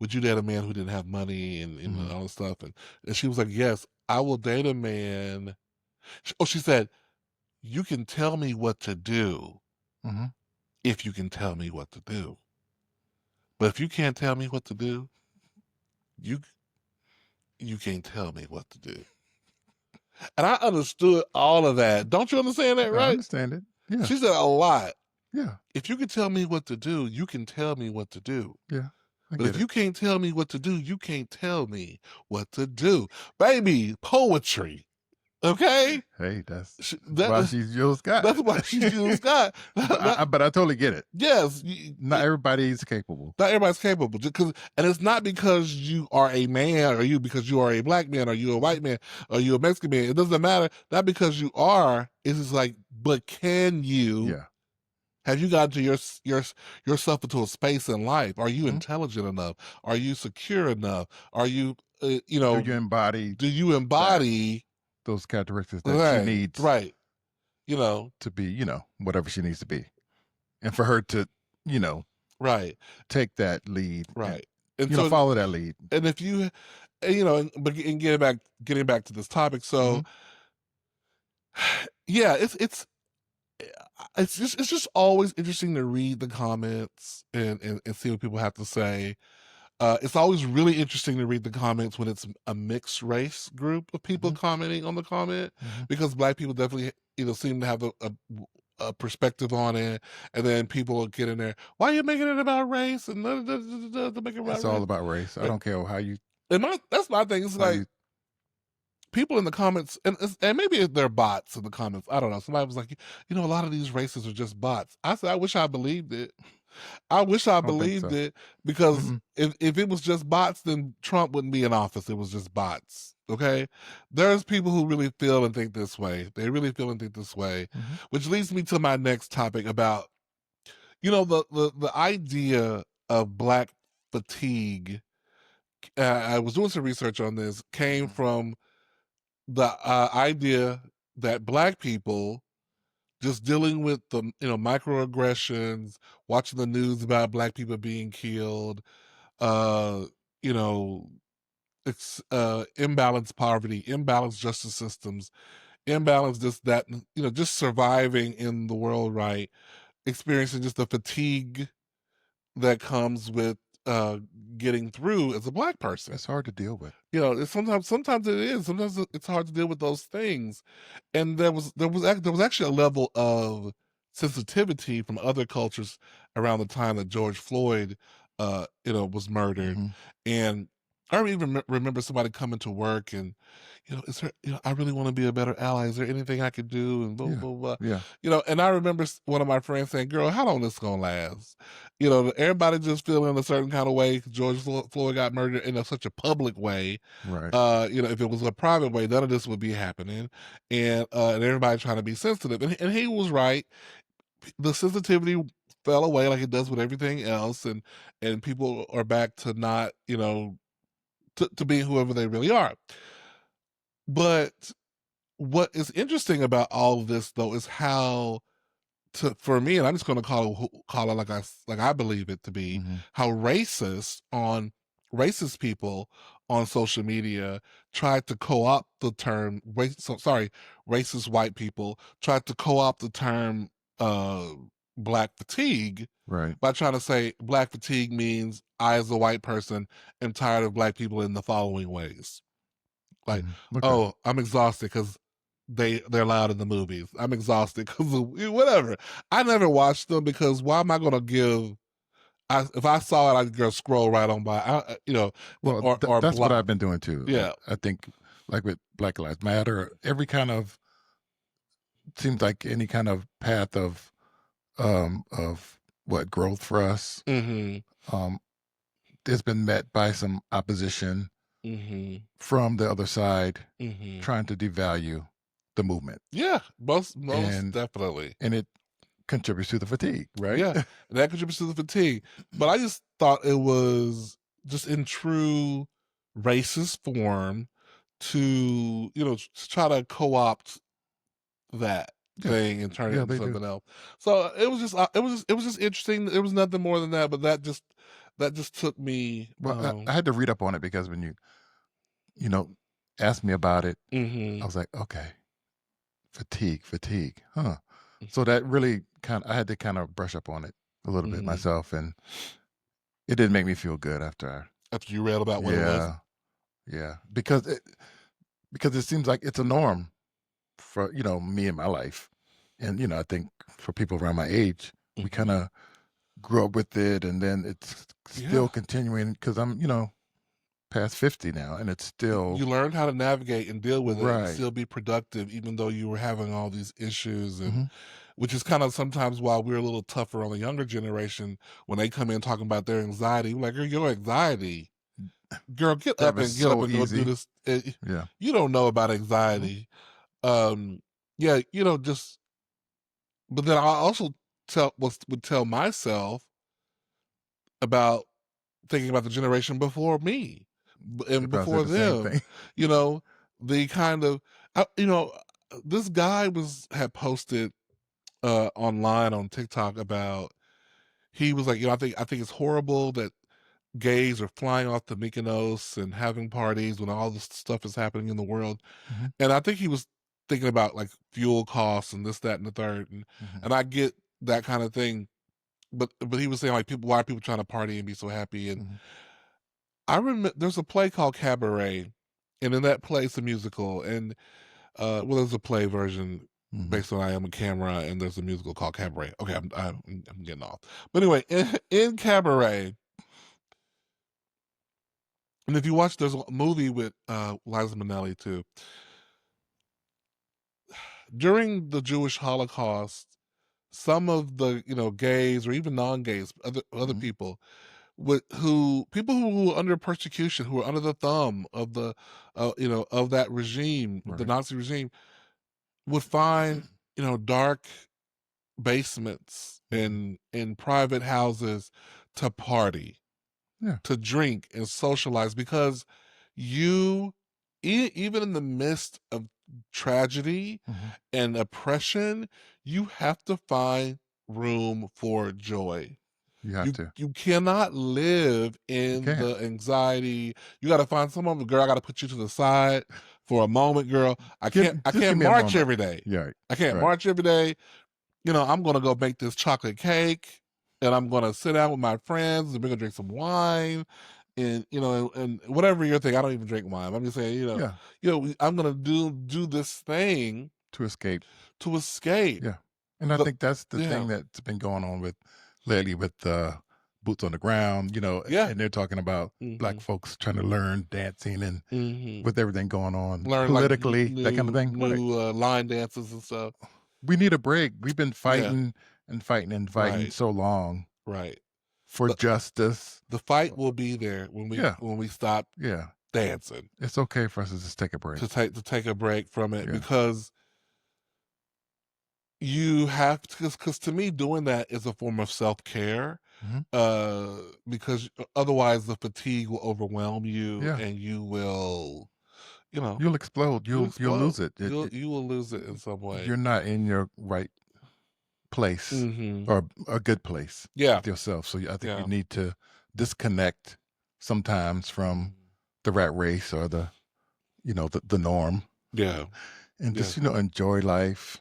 would you date a man who didn't have money and Mm-hmm. all this stuff, and she was like, yes, I will date a man. Oh, she said, you can tell me what to do Mm-hmm. if you can tell me what to do, but if you can't tell me what to do, you you can't tell me what to do. And I understood all of that. Don't you understand that, I right? understand it. Yeah, She said a lot. yeah, If you can tell me what to do, you can tell me what to do. yeah. I But get if it. you can't tell me what to do, you can't tell me what to do. Baby, poetry. Okay? Hey, that's why That, she's Jill Scott. that's why she's Jill Scott. But I totally get it. Yes. Not everybody's capable. Not everybody's capable. And it's not because you are a man, or because you are a Black man, or you a white man, or you a Mexican man. It doesn't matter. Not because you are. It's just like, but can you? Yeah. Have you gotten to yourself into a space in life? Are you Hmm. intelligent enough? Are you secure enough? Are you, Do you embody do you that embody those characteristics the that she thing? needs Right. You know, to be, whatever she needs to be, and for her to, you know, right, take that lead and right. And so, follow that lead. and if you, but in getting back to this topic. Hmm. So, yeah, it's just always interesting to read the comments and see what people have to say. It's always really interesting to read the comments when it's a mixed race group of people Hmm. commenting on the comment, Hmm. because Black people definitely seem to have a perspective on it, and then people will get in there. Why are you making it about race and to make it about It's all race? about race. I But don't care that's my thing. It's how like you. people in the comments, and maybe they're bots in the comments. I don't know. Somebody was like, a lot of these races are just bots. I said, I wish I believed it. I wish I I don't think believed so. it, because Mm-mm. if it was just bots, then Trump wouldn't be in office. It was just bots. Okay, there's people who really feel and think this way. They really feel and think this way, Hmm. which leads me to my next topic about the idea of Black fatigue. I was doing some research on this. Came Hmm. from the idea that Black people just dealing with the microaggressions, watching the news about Black people being killed, uh, you know, imbalanced poverty, imbalanced justice systems, imbalanced this, that, just surviving in the world, right? Experiencing just the fatigue that comes with uh, getting through as a Black person. It's hard to deal with. Sometimes it is. Sometimes it's hard to deal with those things, and there was actually a level of sensitivity from other cultures around the time that George Floyd, was murdered, Hmm. and I even remember somebody coming to work and, is there, I really want to be a better ally. Is there anything I could do? And blah Yeah. blah blah. Yeah. And I remember one of my friends saying, "Girl, how long this gonna last?" Everybody just feeling a certain kind of way. George Floyd got murdered in such a public way. Right. If it was a private way, none of this would be happening, and everybody trying to be sensitive. And he was right. The sensitivity fell away like it does with everything else, and people are back to not, to being whoever they really are. But what is interesting about all of this, though, is how for me, and I'm just going to call it like I believe it to be, Mm-hmm. how racist people on social media tried to co-opt the term racist white people tried to co-opt the term uh black fatigue Right. by trying to say black fatigue means I as a white person am tired of black people in the following ways. Like, Mm-hmm. Okay. oh, I'm exhausted because they're loud in the movies. I'm exhausted because of whatever. I never watched them because why am I going to give? If I saw it, I'd go scroll right on by. Well, Or that's what block. I've been doing too. Yeah. I think, like with Black Lives Matter, every kind of seems like any kind of path of what growth for us, Mm-hmm. um, has been met by some opposition Mm-hmm. from the other side, Mm-hmm. trying to devalue the movement, Yeah. Most and definitely. and it contributes to the fatigue, right? Yeah, and that contributes to the fatigue. But I just thought it was just in true racist form to to try to co-opt that Yeah, thing and turn it yeah, into they do. something else. So it was just interesting. It was nothing more than that, but that just took me. Well, I had to read up on it because when you know asked me about it, I Mhm, was like, okay, fatigue, huh? So that really I had to kind of brush up on it a little bit mhm. myself, and it didn't make me feel good after. After you read about what it was. Yeah, yeah, because it seems like it's a norm for me in my life, and I think for people around my age, we kind Mhm. of grew up with it, and then it's still Yeah. continuing because I'm past 50 now, and it's You still learned how to navigate and deal with it and right. still be productive even though you were having all these issues, and Hmm. which is kind of sometimes why we're a little tougher on the younger generation when they come in talking about their anxiety. We're like, "Girl, your anxiety. Girl, That was get up so and go do easy. this. Yeah. You don't know about Mhm. anxiety." Yeah, just but then I also would tell myself about thinking about the generation before me and About said before the same them, thing. you know, the kind of, this guy had posted online on TikTok about, he was like, I think it's horrible that gays are flying off to Mykonos and having parties when all this stuff is happening in the world. Hmm. And I think he was thinking about like fuel costs and this, that, and the third. Hmm. And I get that kind of thing. But he was saying like why are people trying to party and be so happy? And Hmm. I remember there's a play called Cabaret, and in that play, it's a musical, and well, there's a play version Hmm. based on I Am a Camera, and there's a musical called Cabaret. Okay, I'm getting off, but anyway, in Cabaret, and if you watch, there's a movie with Liza Minnelli too. During the Jewish Holocaust, some of the gays or even non-gays, other Hmm. people who were under persecution, who were under the thumb of the of that regime, the Right. Nazi regime, would find dark basements Hmm. in private houses to party, Yeah. to drink and socialize, because you even in the midst of tragedy Hmm. and oppression, you have to find room for joy. You have to. You cannot live You in can't. the anxiety. You gotta find some moment, girl, I gotta put you to the side for a moment, girl. I Just give can't me a march moment. every day. Yeah. Right. I can't Right. march every day. I'm gonna go make this chocolate cake, and I'm gonna sit down with my friends, and we're gonna drink some wine, and and whatever your thing. I don't even drink wine. I'm just saying, Yeah. I'm gonna do this thing To escape. to escape. Yeah. And I The think that's the Yeah, thing that's been going on with lately with boots on the ground, yeah. and they're talking about black Hmm. folks trying to learn dancing and Hmm. with everything going on Learn like politically, that kind of thing. Right. new line dances and stuff. We need a break. We've been Yeah, fighting and fighting and fighting right, so long right. for The justice. the fight will be there Yeah. when we stop Yeah. dancing, It's okay for us to just take a break. to take a break from it, Yeah. because You have to, because to me, doing that is a form of self-care, Mhm. uh, because otherwise the fatigue will overwhelm you Yeah. and you will, you know, You'll explode. you'll You'll explode. lose it. You will lose it in some way. You're not in your right place Mhm. or a good place Yeah. with yourself. So I think you Yeah. need to disconnect sometimes from Mhm. the rat race or the norm Yeah. and Yeah. just, enjoy life,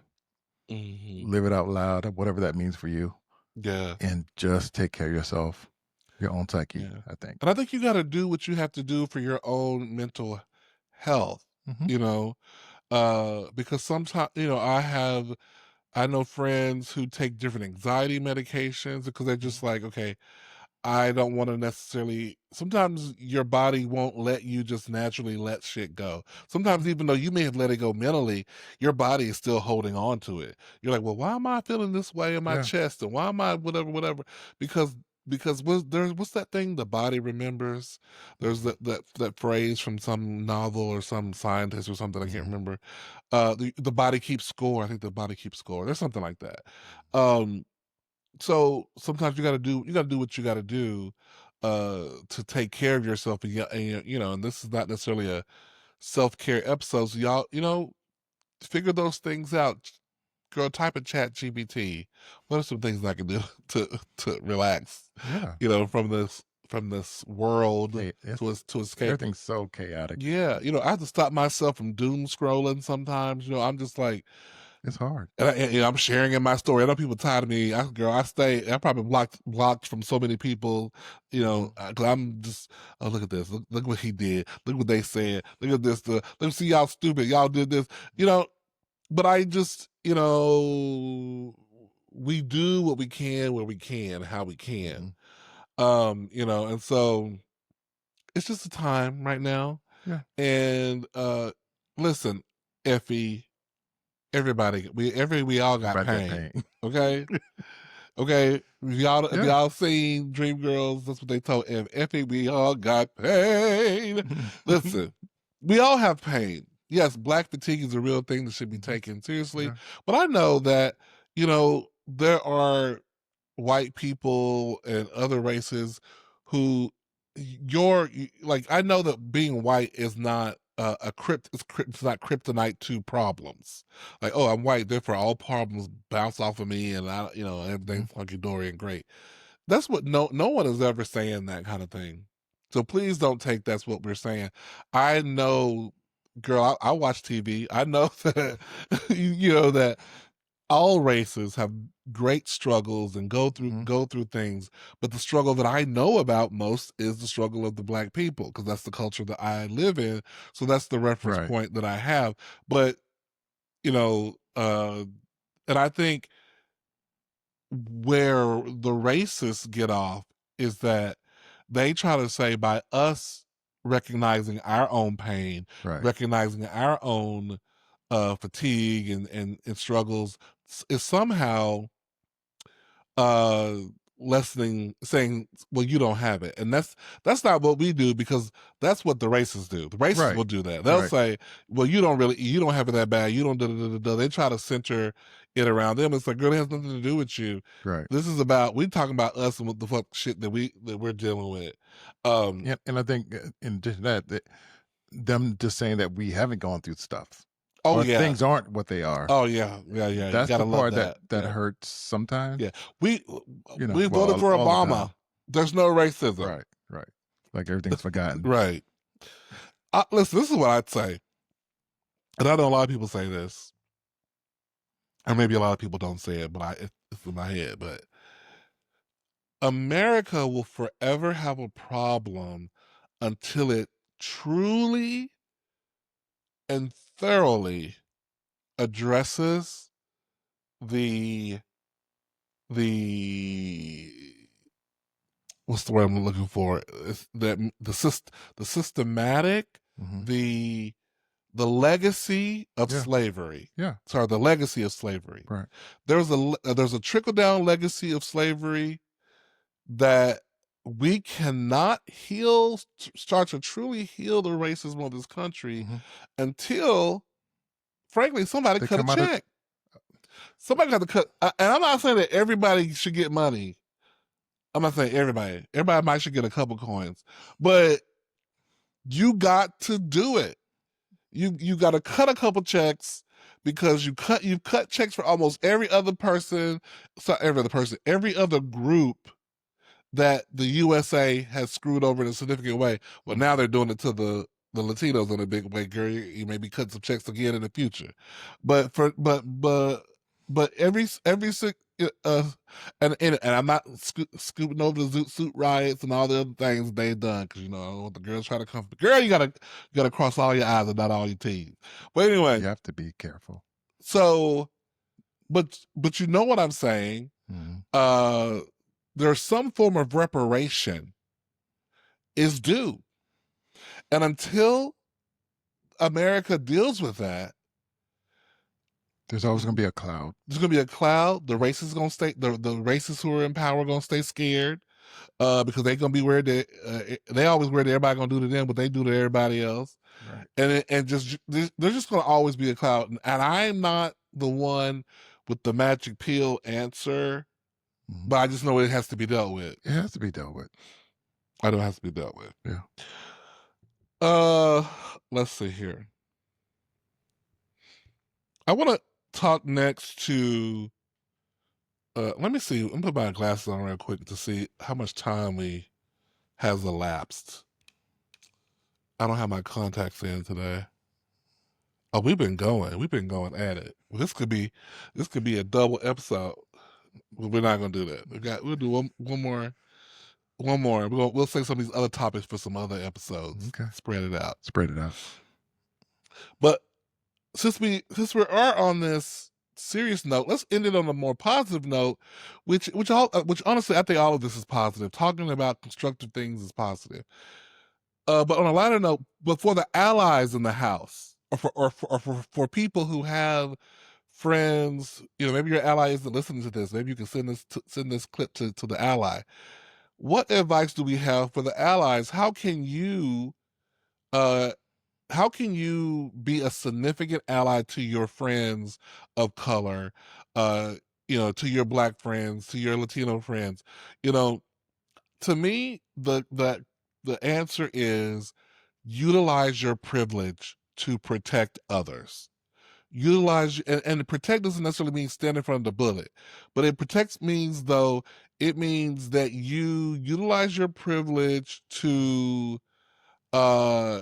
Mhm. live it out loud, whatever that means for you, Yeah. and just take care of yourself, your own psyche, Yeah. I think. And I think you gotta do what you have to do for your own mental health, Mhm. you know, because sometimes, I know friends who take different anxiety medications because they're Mhm. just like, okay, I don't want to necessarily. Sometimes your body won't let you just naturally let shit go. Mhm. Sometimes, even though you may have let it go mentally, your body is still holding on to it. You're like, well, why am I feeling this way in my Yeah. chest, and why am I whatever, whatever? Because what's that thing? The body remembers. There's Mhm. that phrase from some novel or some scientist or something. I can't Mhm. remember. The body keeps score. I think the body keeps score. There's something like that. Um, so sometimes you gotta do what you gotta do to take care of yourself, and this is not necessarily a self-care episode, so y'all, figure those things out. Girl, type in chat gbt, what are some things I can do to relax, Yeah. from this world, Okay. to escape. Everything's so chaotic. Yeah, I have to stop myself from doom scrolling sometimes. I'm just like, It's hard. I'm sharing in my story. I know people tired of me. I probably blocked from so many people, Mhm. 'cause I'm just, oh, look at this. Look what he did. Look what they said. Look at this. Let's see y'all stupid. Y'all did this. But I just, we do what we can where we can, how we can. Mhm. And so it's just a time right now. Yeah. And listen, Effie, everybody, we all got Everybody got pain. pain. Okay? Okay, if Yeah. y'all seen Dreamgirls, that's what they told Effie. We all got pain. Listen, we all have pain. Yes, black fatigue is a real thing that should be Mhm. taken seriously. Yeah. But I know that there are white people and other races who like, I know that being white is not it's not kryptonite to problems. Like, oh, I'm white, therefore all problems bounce off of me, and Mhm. everything's hunky dory and great. That's what no one is ever saying, that kind of thing. So please don't take that's what we're saying. I know, girl, I watch TV. I know that that all races have great struggles and go through Mhm. go through things, but the struggle that I know about most is the struggle of the black people, because that's the culture that I live in. So that's the reference Right. point that I have. But you know uh and I think where the racists get off is that they try to say, by us recognizing our own pain, Right. recognizing our own fatigue and struggles, is somehow uh lessening, saying, well, you don't have it. And that's not what we do, because that's what the racists do. The racists Right. will do that. They'll Right. say, well, you don't have it that bad, you don't da. They try to center it around them. It's like, girl, it has nothing to do with you. Right. This is about, we talking about us and what the fuck shit that we're dealing with. And I think in addition to that, them just saying that we haven't gone through stuff Oh or yeah. things aren't what they are. Oh yeah. Yeah, yeah, you That's the gotta love part that that. that Yeah. hurts sometimes. Yeah. we we Well, voted for all the Obama. time. There's no racism. Right. Right. Like everything's forgotten. Right. Listen, this is what I'd say, and I know a lot of people say this, or maybe a lot of people don't say it, but it's in my head. But America will forever have a problem until it truly and thoroughly addresses the the what's the word I'm looking for? It's the systematic, Hmm. the the legacy of Yeah. slavery. Yeah. Sorry, the legacy of slavery. Right. There's a trickle down legacy of slavery that we cannot start to truly heal the racism of this country Hmm. until, frankly, somebody They cut a come out of check. Somebody got to cut. And I'm not saying that everybody should get money. I'm not saying everybody. Everybody might should get a couple coins, but you got to do it. You got to cut a couple checks because you've cut checks for almost every other person, every other group that the USA has screwed over in a significant way. Well, now they're doing it to the Latinos in a big way. Girl, you may be cutting some checks again in the future, but every uh and I'm not scooping over the Zoot Suit riots and all the other things they've done because I don't want the girls try to come. Girl, you gotta cross all your I's and not all your T's. But anyway, you have to be careful. So, but you know what I'm saying? Mm-hmm. There's some form of reparation is due. And until America deals with that, there's always going to be a cloud. There's going to be a cloud. The racists going to stay. The racists who are in power are going to stay scared because they're going to be worried that they always worried that everybody going to do to them, but they do to everybody else. Right. And just there's just going to always be a cloud. And I'm not the one with the magic pill answer, but I just know it has to be dealt with. It has to be dealt with. I know it has to be dealt with. Yeah. Let's see here. I want to talk next to. Let me see. Let me put my glasses on real quick to see how much time has elapsed. I don't have my contacts in today. Oh, we've been going at it. This could be a double episode. We're not gonna do that. We'll do one more. We'll save some of these other topics for some other episodes. Okay. Spread it out. But since we are on this serious note, let's end it on a more positive note, which honestly I think all of this is positive. Talking about constructive things is positive. But on a lighter note, but for the allies in the house, or for people who have friends, maybe your ally isn't listening to this. Maybe you can send this clip to the ally. What advice do we have for the allies? How can you be a significant ally to your friends of color, to your Black friends, to your Latino friends? To me, the answer is utilize your privilege to protect others. And protect doesn't necessarily mean stand in front of the bullet, but it means that you utilize your privilege uh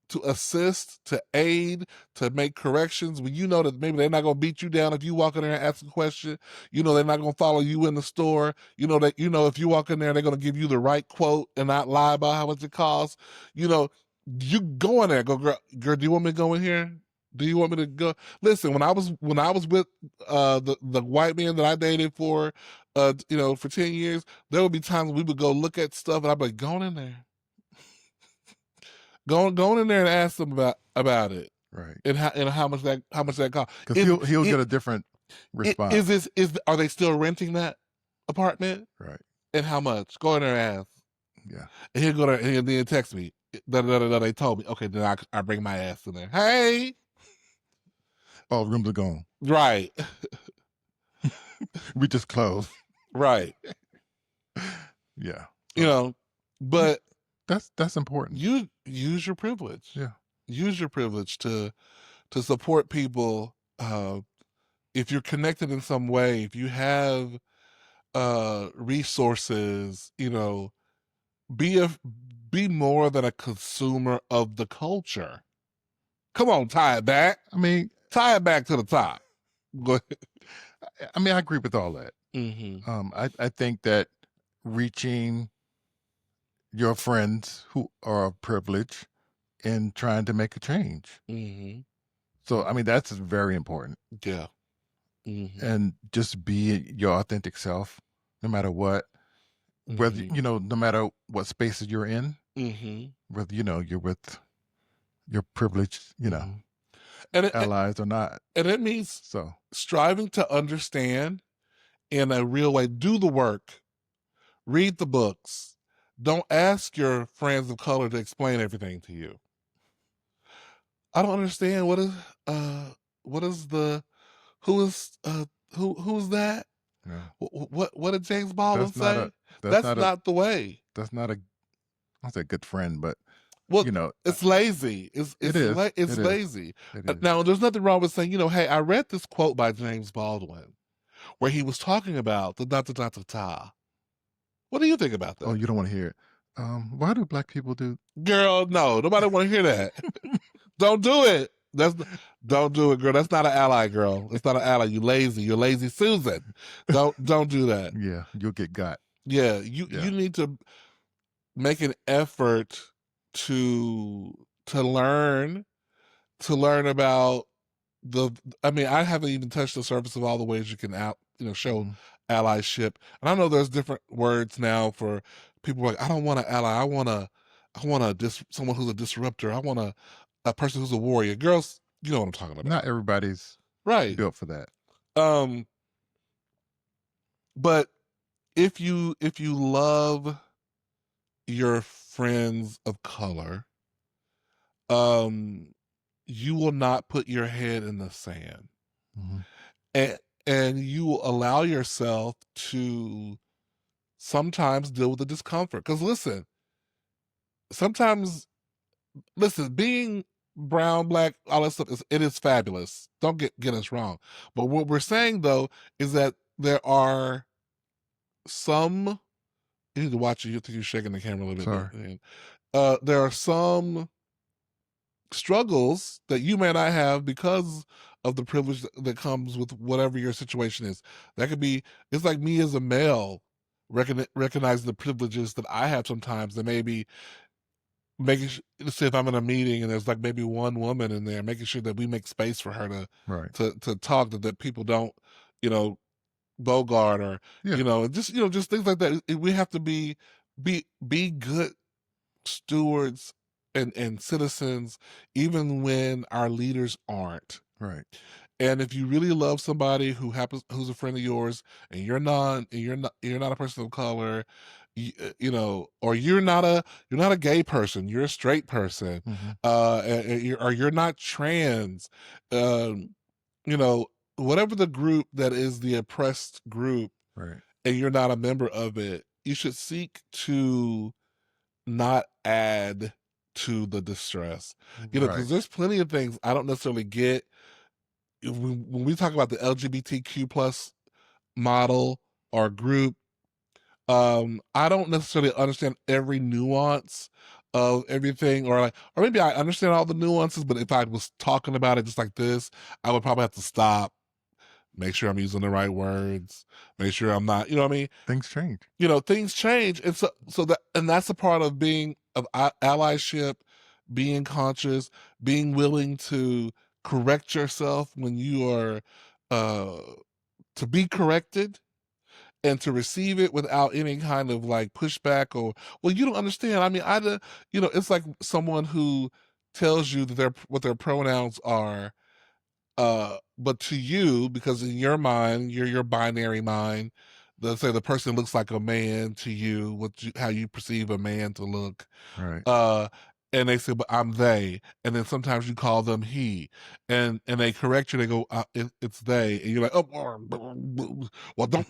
to assist, to aid, to make corrections when you know that maybe they're not going to beat you down if you walk in there and ask a question. They're not going to follow you in the store. If you walk in there, they're going to give you the right quote and not lie about how much it costs. You go in there, go, girl, do you want me to go in here? Do you want me to go? Listen, when I was with the white man that I dated for 10 years, there would be times we would go look at stuff and I'd be like, go in there. Go in there and ask them about it, right? And how much that costs. Because he'll get a different response. Are they still renting that apartment? Right. And how much? Go in there and ask. Yeah. And he'll go there and then text me. They told me. Okay, then I bring my ass in there. Hey. All rooms are gone. Right. We just closed. Right. Yeah. But that's important. You use your privilege. Yeah. Use your privilege to support people. If you're connected in some way, if you have resources, be more than a consumer of the culture. Come on, tie it back. Tie it back to the top. Go ahead. I agree with all that. Mm-hmm. I think that reaching your friends who are privileged in trying to make a change. Mm-hmm. So, that's very important. Yeah. Mm-hmm. And just be your authentic self, no matter what. Whether, no matter what spaces you're in, whether, you're with your privileged, allies or not. And it means striving to understand in a real way. Do the work. Read the books. Don't ask your friends of color to explain everything to you. I don't understand who is Who's that? Yeah. What did James Baldwin That's not a say? that's That's not a not the way. that's not a I don't say good friend, but Well, you know, it's lazy. it is. It's It is. lazy. It is. Now, there's nothing wrong with saying, hey, I read this quote by James Baldwin where he was talking about the da da da da da. What do you think about Oh, that? you don't want to hear it. Why do black people do Girl, no, nobody want to hear that. Don't do it. Don't do it, girl. That's not an ally, girl. It's not an ally. You lazy. You're lazy, Susan. Don't do that. Yeah, you'll get got. Yeah, Yeah. you need to make an effort to to learn about the. I mean, I haven't even touched the surface of all the ways you can show Mhm. allyship. And I know there's different words now for people like, I don't want an ally. I want someone who's a disruptor. I want a person who's a warrior. Girls, you know what I'm talking Not about. everybody's Right. built for that. Um, but if you love your friends of color, um, you will not put your head in the sand. Mhm. And you will allow yourself to sometimes deal with the discomfort. Because sometimes being brown, black, all that stuff it is fabulous. Don't get us wrong. But what we're saying though is that there are some. You need to watch it. You think you're shaking the camera a little bit. Sorry. There are some struggles that you may not have because of the privilege that comes with whatever your situation is. That could be, it's like me as a male recognizing the privileges that I have sometimes, that maybe let's say if I'm in a meeting and there's like maybe one woman in there, making sure that we make space for her Right. to talk, that people don't, you know, bogart, or Yeah. just things like that. We have to be good stewards and citizens, even when our leaders aren't. Right. And if you really love somebody who's a friend of yours, and you're not a person of color, or you're not a gay person, you're a straight person, Mhm. or you're not trans, um, you know, whatever the group that is the oppressed group, Right. and you're not a member of it, you should seek to not add to the distress. Right. Because there's plenty of things I don't necessarily get. When we talk about the LGBTQ plus model or group, I don't necessarily understand every nuance of everything, or maybe I understand all the nuances, but if I was talking about it just like this, I would probably have to stop, make sure I'm using the right words, make sure I'm not, you know what I mean? Things change. Things change, and that's a part of being of allyship, being conscious, being willing to correct yourself when you are uh to be corrected, and to receive it without any kind of like pushback, or, well, you don't understand, I mean, it's like someone who tells you that what their pronouns are, but to you, because in your mind, your binary mind, let's say the person looks like a man to you, how you perceive a man to look, Right. uh, and they say, but I'm they, and then sometimes you call them he, and they correct you. They go, it's they, and you're like, oh, well, don't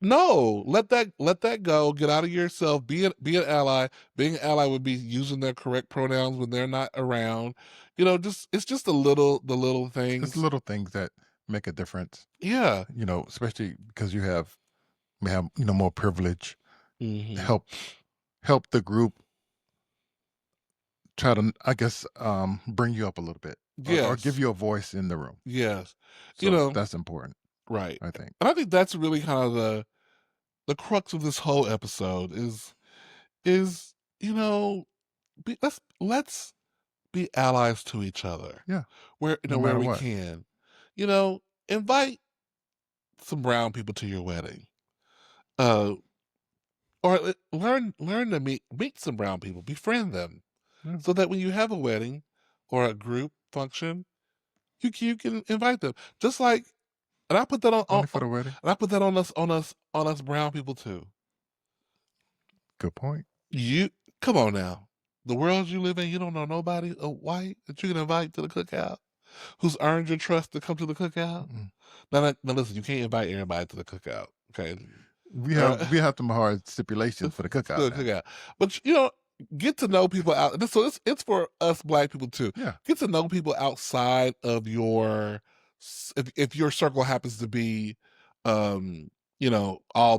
no, let that go. Get out of yourself. Be an ally. Being an ally would be using their correct pronouns when they're not around. Just it's just the little It's things. little things that make a difference, Yeah. especially because we have, more privilege. Hmm. Help help the group try to, I guess, bring you up a little bit, or give Yes. you a voice in the room. Yes. You So know. that's important, Right. I think. And I think that's really kind of the crux of this whole episode is let's be allies to each other, Yeah, where no where matter we what. can. Invite some brown people to your wedding. Uh or learn to meet some brown people, befriend them, Yeah. so that when you have a wedding or a group function, you can invite them. Just like, and I put that Only for the wedding. and I put that on us brown people too. Good point. You come on now. The world you live in, you don't know nobody white that you can invite to the cookout. who's earned your trust to come to the cookout? Mm-mm. Now listen, you can't invite everybody to the cookout. Okay, We have some hard stipulations for the cookout. cookout, but get to know people out. So it's for us Black people too. Yeah. Get to know people outside of your, if your circle happens to be, all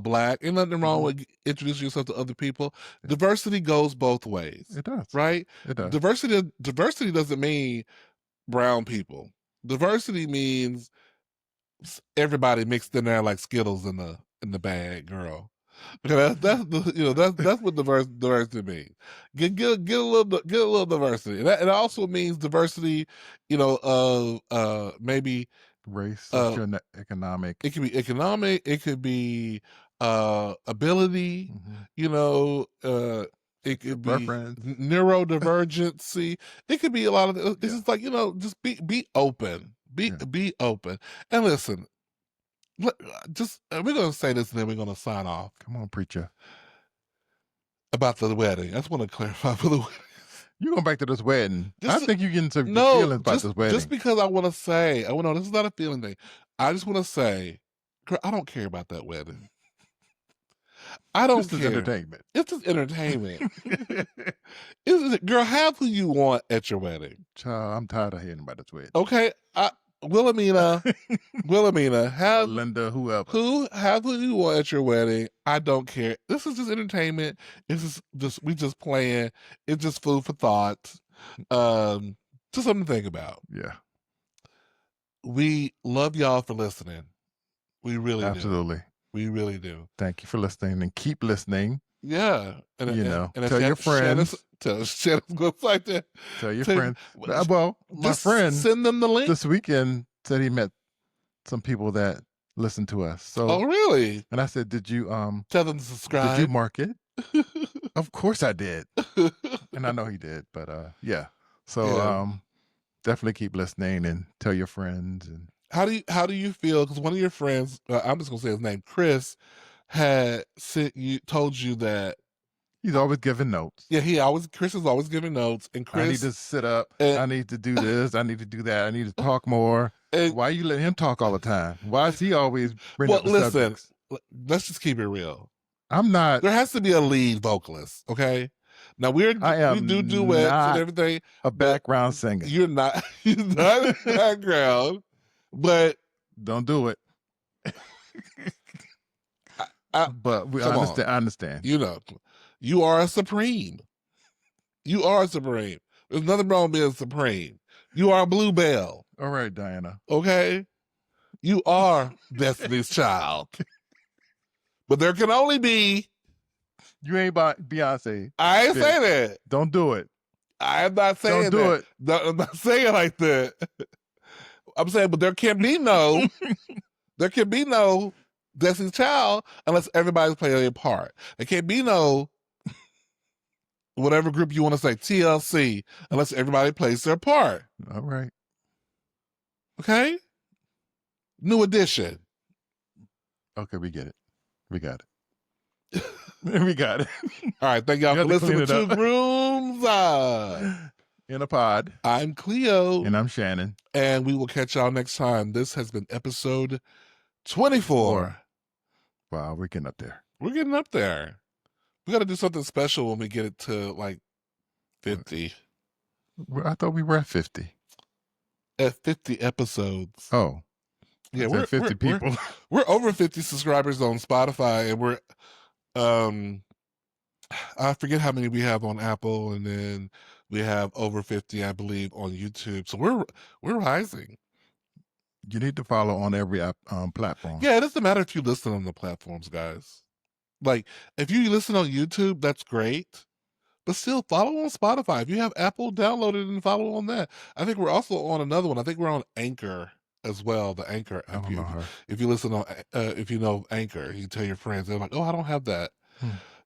Black. Ain't nothing wrong with introducing yourself to other people. Yeah. Diversity goes both ways. It does. Right? It does. Diversity doesn't mean brown people. Diversity means everybody mixed in there like Skittles in the bag, girl. That's that's what diversity means. Get a little diversity, and it also means diversity, of maybe race, socioeconomic. It could be economic. It could be ability. It could be neurodivergency. It could be a lot of. It's just like just be open. Be open and listen. We're gonna say this and then we're gonna sign off. Come on, preacher. About the wedding, I just want to clarify for the wedding. You going back to this wedding? I think you getting some feelings about this wedding. Just because I want to say, this is not a feeling thing. I just want to say, girl, I don't care about that wedding. I don't care. This is entertainment. It's just entertainment. Girl, have who you want at your wedding. Child, I'm tired of hearing about this wedding. Okay, Wilhelmina, have Linda, whoever. Have who you want at your wedding. I don't care. This is just entertainment. It's just we just playing. It's just food for thought. Just something to think about. Yeah. We love y'all for listening. We really absolutely do. We really do. Thank you for listening and keep listening. Yeah, and tell your friends. Shannon's going like that. Tell your friends. Well, my friend send them the link this weekend. Said he met some people that listen to us. So, oh really? And I said, did you tell them to subscribe? Did you mark it? Of course I did, and I know he did. But yeah. So definitely keep listening and tell your friends. And how do you feel? Because one of your friends, I'm just gonna say his name, Chris, told you that he's always giving notes. Yeah, Chris is always giving notes, and Chris, I need to sit up. I need to do this. I need to do that. I need to talk more. Why you let him talk all the time? Why is he always bringing up the subjects? Let's just keep it real. I'm not. There has to be a lead vocalist, okay? Now we do duets and everything. A background singer. You're not. You're not in the background, but don't do it. But I understand. You are a supreme. You are a supreme. There's nothing wrong with being supreme. You are a bluebell. All right, Diana. Okay? You are Destiny's Child. But there can only be... You ain't Beyonce. I ain't saying that. Don't do it. I am not saying Don't do it. I'm not saying it like that. I'm saying, but there can be no... there can be no Destiny's Child unless everybody's playing their part. There can't be no... whatever group you want to say, TLC, unless everybody plays their part. All right. Okay? New Edition. Okay, we get it. We got it. We got it. All right, thank y'all for listening to Grooms in a Pod. I'm Cleo. And I'm Shannon. And we will catch y'all next time. This has been episode 24. Wow, we're getting up there. We're getting up there. We got to do something special when we get it to like 50. I thought we were at 50. At 50 episodes. Oh. Yeah, we're 50 people. We're over 50 subscribers on Spotify, and we're I forget how many we have on Apple, and then we have over 50, I believe, on YouTube. So we're rising. You need to follow on every platform. Yeah, it doesn't matter if you listen on the platforms, guys. Like, if you listen on YouTube, that's great. But still, follow on Spotify. If you have Apple, download it and follow on that. I think we're also on another one. I think we're on Anchor as well, the Anchor. If you listen on, if you know Anchor, you tell your friends. They're like, oh, I don't have that.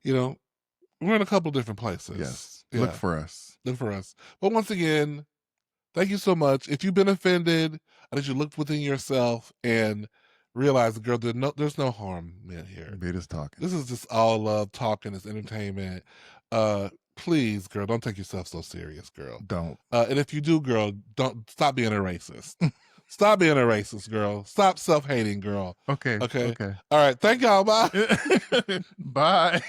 We're in a couple different places. Yes. Yeah. Look for us. Look for us. But once again, thank you so much. If you've been offended, I need you to look within yourself and realize, girl, there's no harm in here. We're just talking. This is just all love, talking. It's entertainment. please, girl, don't take yourself so serious, girl. Don't. And if you do, girl, don't stop being a racist. Stop being a racist, girl. Stop self-hating, girl. Okay. Okay. Okay. All right. Thank y'all. Bye. Bye.